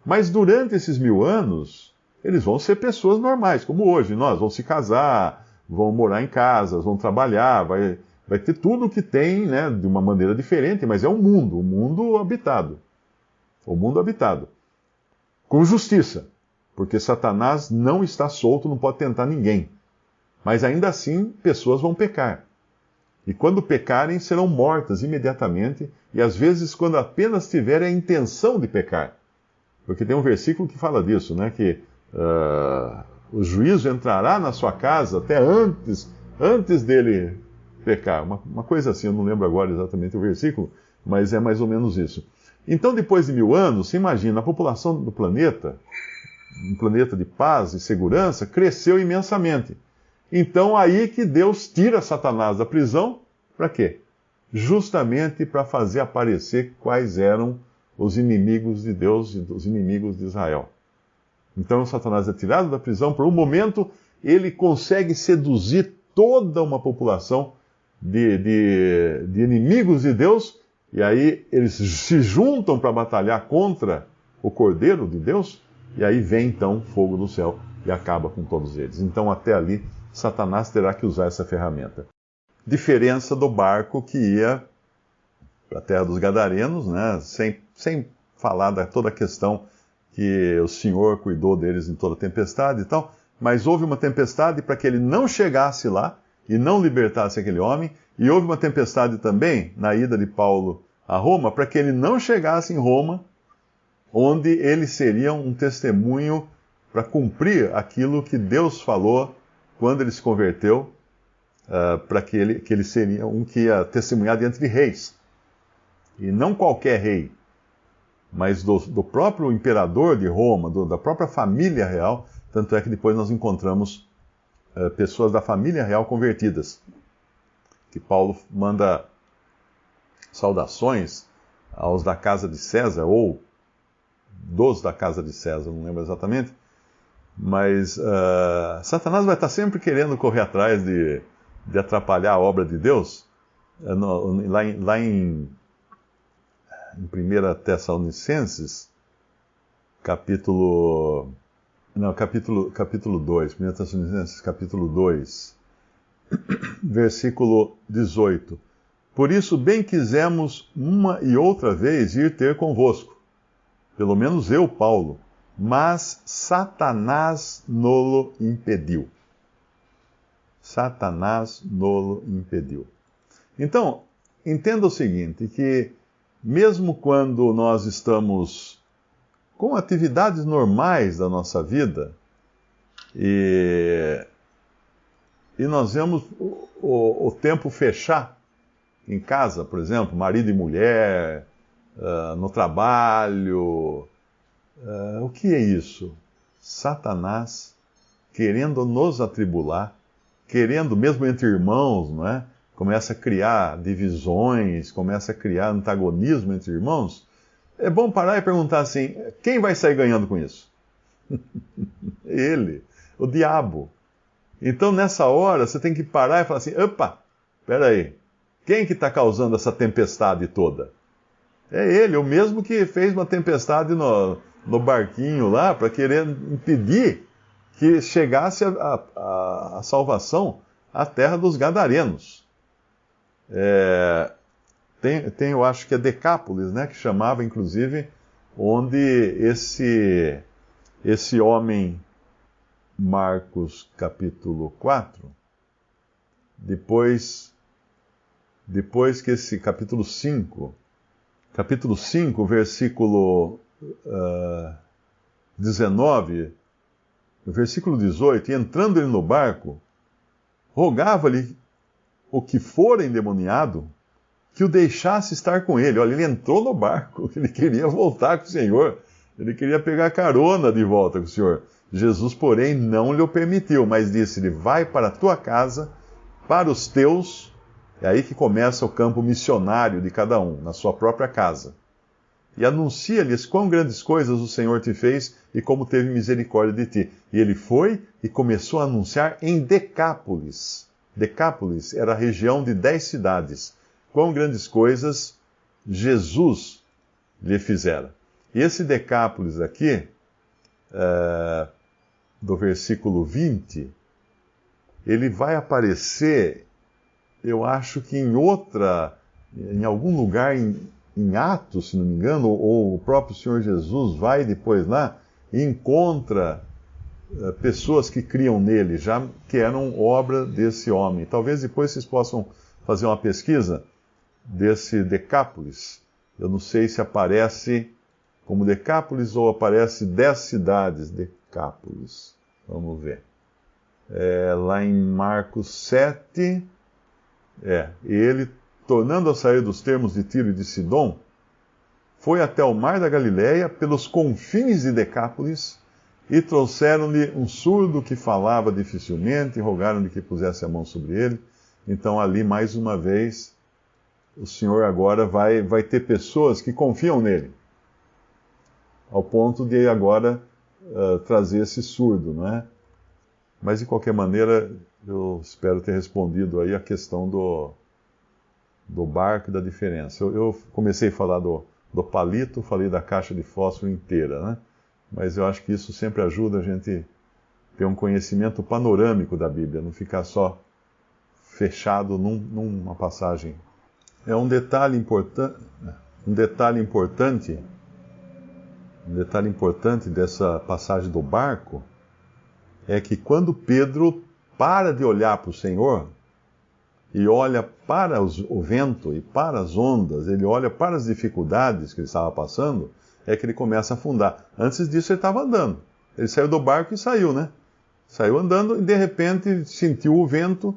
mas durante esses 1000 anos, eles vão ser pessoas normais, como hoje. Nós vão se casar, vão morar em casas, vão trabalhar, vai ter tudo o que tem, né, de uma maneira diferente, mas é um mundo habitado. O mundo habitado. Com justiça. Porque Satanás não está solto, não pode tentar ninguém. Mas ainda assim, pessoas vão pecar. E quando pecarem, serão mortas imediatamente, e às vezes quando apenas tiverem a intenção de pecar. Porque tem um versículo que fala disso, né? Que o juízo entrará na sua casa até antes dele pecar. Uma coisa assim, eu não lembro agora exatamente o versículo, mas é mais ou menos isso. Então, depois de 1000 anos, você imagina, a população do planeta um planeta de paz e segurança, cresceu imensamente. Então aí que Deus tira Satanás da prisão, para quê? Justamente para fazer aparecer quais eram os inimigos de Deus e os inimigos de Israel. Então Satanás é tirado da prisão, por um momento ele consegue seduzir toda uma população de inimigos de Deus, e aí eles se juntam para batalhar contra o Cordeiro de Deus, e aí vem então fogo do céu e acaba com todos eles. Então até ali Satanás terá que usar essa ferramenta. Diferença do barco que ia para a terra dos Gadarenos, né? Sem falar da toda a questão que o Senhor cuidou deles em toda a tempestade e tal, mas houve uma tempestade para que ele não chegasse lá e não libertasse aquele homem, e houve uma tempestade também na ida de Paulo a Roma para que ele não chegasse em Roma, onde ele seria um testemunho para cumprir aquilo que Deus falou quando ele se converteu, para que ele seria um que ia testemunhar diante de reis. E não qualquer rei, mas do próprio imperador de Roma, da própria família real. Tanto é que depois nós encontramos pessoas da família real convertidas, que Paulo manda saudações aos da casa de César, ou dos da casa de César, não lembro exatamente, mas Satanás vai estar sempre querendo correr atrás de atrapalhar a obra de Deus. Lá em 1 Tessalonicenses, capítulo 2, 1 Tessalonicenses capítulo 2, versículo 18. Por isso bem quisemos uma e outra vez ir ter convosco, pelo menos eu, Paulo, mas Satanás nolo impediu. Satanás nolo impediu. Então, entenda o seguinte, que mesmo quando nós estamos com atividades normais da nossa vida, e nós vemos o tempo fechar em casa, por exemplo, marido e mulher, no trabalho, o que é isso? Satanás querendo nos atribular, querendo, mesmo entre irmãos, não é? Começa a criar divisões, começa a criar antagonismo entre irmãos. É bom parar e perguntar assim, quem vai sair ganhando com isso? Ele, o diabo. Então nessa hora você tem que parar e falar assim, opa, espera aí, quem que está causando essa tempestade toda? É ele, o mesmo que fez uma tempestade no barquinho lá para querer impedir que chegasse a salvação à terra dos Gadarenos. Tem, eu acho que é Decápolis, né, que chamava, inclusive, onde esse homem, Marcos capítulo 4, depois que esse capítulo 5, versículo 19, versículo 18, e entrando ele no barco, rogava-lhe o que for endemoniado, que o deixasse estar com ele. Olha, ele entrou no barco, ele queria voltar com o Senhor, ele queria pegar carona de volta com o Senhor. Jesus, porém, não lhe o permitiu, mas disse-lhe, vai para a tua casa, para os teus, é aí que começa o campo missionário de cada um, na sua própria casa. E anuncia-lhes quão grandes coisas o Senhor te fez e como teve misericórdia de ti. E ele foi e começou a anunciar em Decápolis. Decápolis era a região de 10 cidades. Quão grandes coisas Jesus lhe fizera. E esse Decápolis aqui, do versículo 20, ele vai aparecer, eu acho que em algum lugar em Atos, se não me engano, ou o próprio Senhor Jesus vai depois lá e encontra pessoas que criam nele, já que eram obra desse homem. Talvez depois vocês possam fazer uma pesquisa desse Decápolis. Eu não sei se aparece como Decápolis ou aparece 10 cidades Decápolis. Vamos ver. Lá em Marcos 7, ele, tornando a sair dos termos de Tiro e de Sidom, foi até o mar da Galileia, pelos confins de Decápolis, E trouxeram-lhe um surdo que falava dificilmente, e rogaram-lhe que pusesse a mão sobre ele. Então ali, mais uma vez, o Senhor agora vai ter pessoas que confiam nele, ao ponto de agora trazer esse surdo, não é? Mas, de qualquer maneira, eu espero ter respondido aí a questão do barco e da diferença. Eu comecei a falar do palito, falei da caixa de fósforo inteira, né? Mas eu acho que isso sempre ajuda a gente ter um conhecimento panorâmico da Bíblia, não ficar só fechado numa passagem. É um detalhe importante dessa passagem do barco é que quando Pedro para de olhar para o Senhor e olha para o vento e para as ondas, ele olha para as dificuldades que ele estava passando, é que ele começa a afundar. Antes disso ele estava andando. Ele saiu do barco e saiu, né? Saiu andando e de repente sentiu o vento,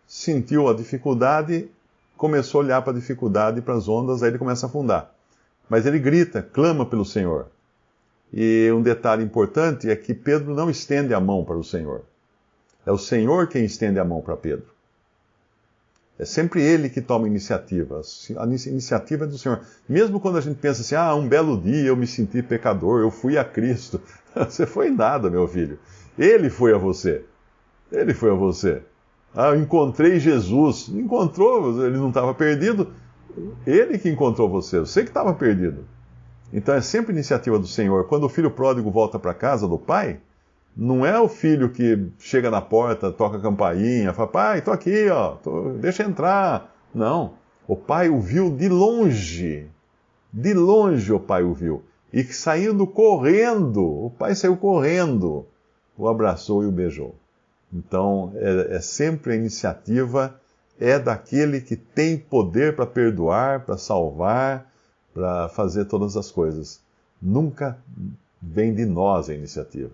sentiu a dificuldade, começou a olhar para a dificuldade e para as ondas, aí ele começa a afundar. Mas ele grita, clama pelo Senhor. E um detalhe importante é que Pedro não estende a mão para o Senhor. É o Senhor quem estende a mão para Pedro. É sempre ele que toma iniciativa. A iniciativa é do Senhor. Mesmo quando a gente pensa assim, um belo dia eu me senti pecador, eu fui a Cristo. Você foi nada, meu filho. Ele foi a você. Ele foi a você. Eu encontrei Jesus. Encontrou, ele não estava perdido. Ele que encontrou você que estava perdido. Então é sempre iniciativa do Senhor. Quando o filho pródigo volta para casa do pai, não é o filho que chega na porta, toca a campainha, fala, pai, estou aqui, deixa entrar. Não, o pai o viu de longe o pai o viu. E saindo correndo, o pai saiu correndo, o abraçou e o beijou. Então é sempre a iniciativa daquele que tem poder para perdoar, para salvar, para fazer todas as coisas. Nunca vem de nós a iniciativa.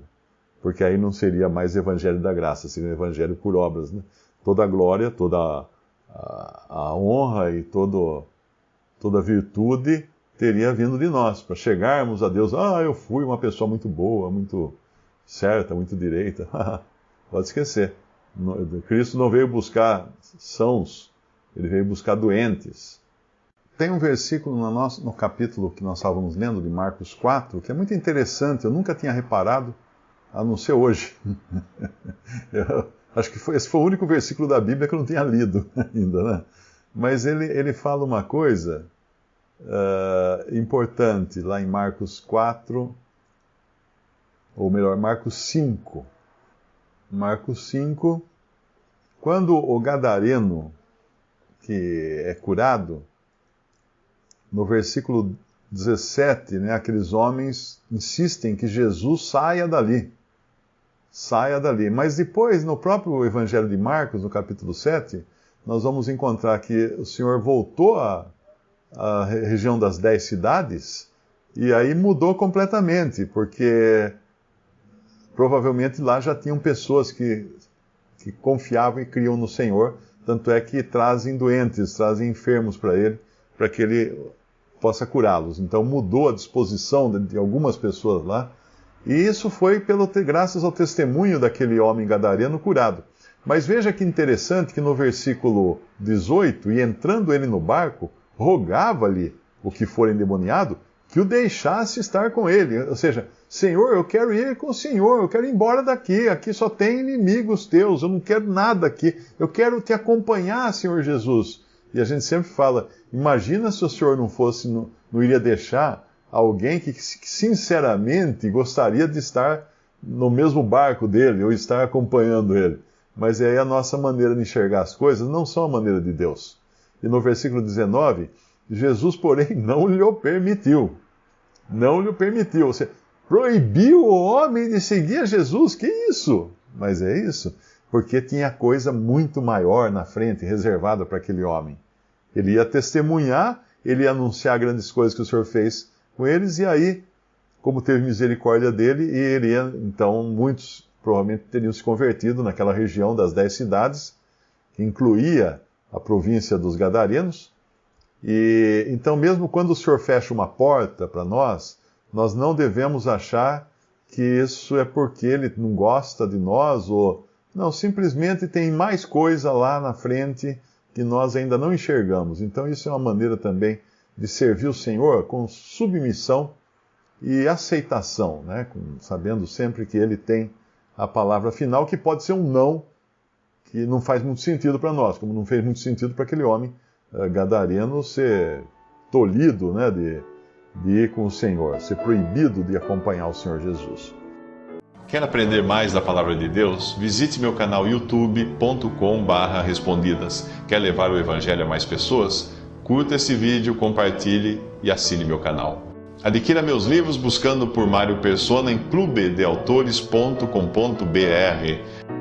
Porque aí não seria mais evangelho da graça, seria um evangelho por obras, né? Toda a glória, toda a honra e toda a virtude teria vindo de nós, para chegarmos a Deus. Eu fui uma pessoa muito boa, muito certa, muito direita. Pode esquecer. Cristo não veio buscar sãos, ele veio buscar doentes. Tem um versículo no capítulo que nós estávamos lendo, de Marcos 4, que é muito interessante, eu nunca tinha reparado, a não ser hoje. Eu acho que esse foi o único versículo da Bíblia que eu não tinha lido ainda, né? Mas ele fala uma coisa importante lá em Marcos 4, ou melhor, Marcos 5. Marcos 5, quando o gadareno, que é curado, no versículo 17, né, aqueles homens insistem que Jesus saia dali. Saia dali. Mas depois, no próprio Evangelho de Marcos, no capítulo 7, nós vamos encontrar que o Senhor voltou à região das 10 cidades e aí mudou completamente, porque provavelmente lá já tinham pessoas que confiavam e criam no Senhor, tanto é que trazem doentes, trazem enfermos para ele, para que ele possa curá-los. Então mudou a disposição de algumas pessoas lá, e isso foi graças ao testemunho daquele homem gadareno curado. Mas veja que interessante que no versículo 18, e entrando ele no barco, rogava-lhe o que for endemoniado, que o deixasse estar com ele. Ou seja, Senhor, eu quero ir com o Senhor, eu quero ir embora daqui, aqui só tem inimigos teus, eu não quero nada aqui, eu quero te acompanhar, Senhor Jesus. E a gente sempre fala, imagina se o Senhor não iria deixar alguém que sinceramente gostaria de estar no mesmo barco dele, ou estar acompanhando ele. Mas aí a nossa maneira de enxergar as coisas não são a maneira de Deus. E no versículo 19, Jesus, porém, não lhe permitiu. Não lhe permitiu. Ou seja, proibiu o homem de seguir a Jesus. Que isso? Mas é isso. Porque tinha coisa muito maior na frente, reservada para aquele homem. Ele ia testemunhar, ele ia anunciar grandes coisas que o Senhor fez com eles, e aí, como teve misericórdia dele, e ele ia, então, muitos provavelmente teriam se convertido naquela região das 10 cidades, que incluía a província dos Gadarenos. E então, mesmo quando o Senhor fecha uma porta para nós não devemos achar que isso é porque ele não gosta de nós, ou não, simplesmente tem mais coisa lá na frente que nós ainda não enxergamos. Então isso é uma maneira também de servir o Senhor com submissão e aceitação, né? Sabendo sempre que Ele tem a palavra final, que pode ser um não, que não faz muito sentido para nós, como não fez muito sentido para aquele homem gadareno ser tolhido, né, de ir com o Senhor, ser proibido de acompanhar o Senhor Jesus. Quer aprender mais da Palavra de Deus? Visite meu canal youtube.com/respondidas. Quer levar o Evangelho a mais pessoas? Curta esse vídeo, compartilhe e assine meu canal. Adquira meus livros buscando por Mário Persona em clubedeautores.com.br.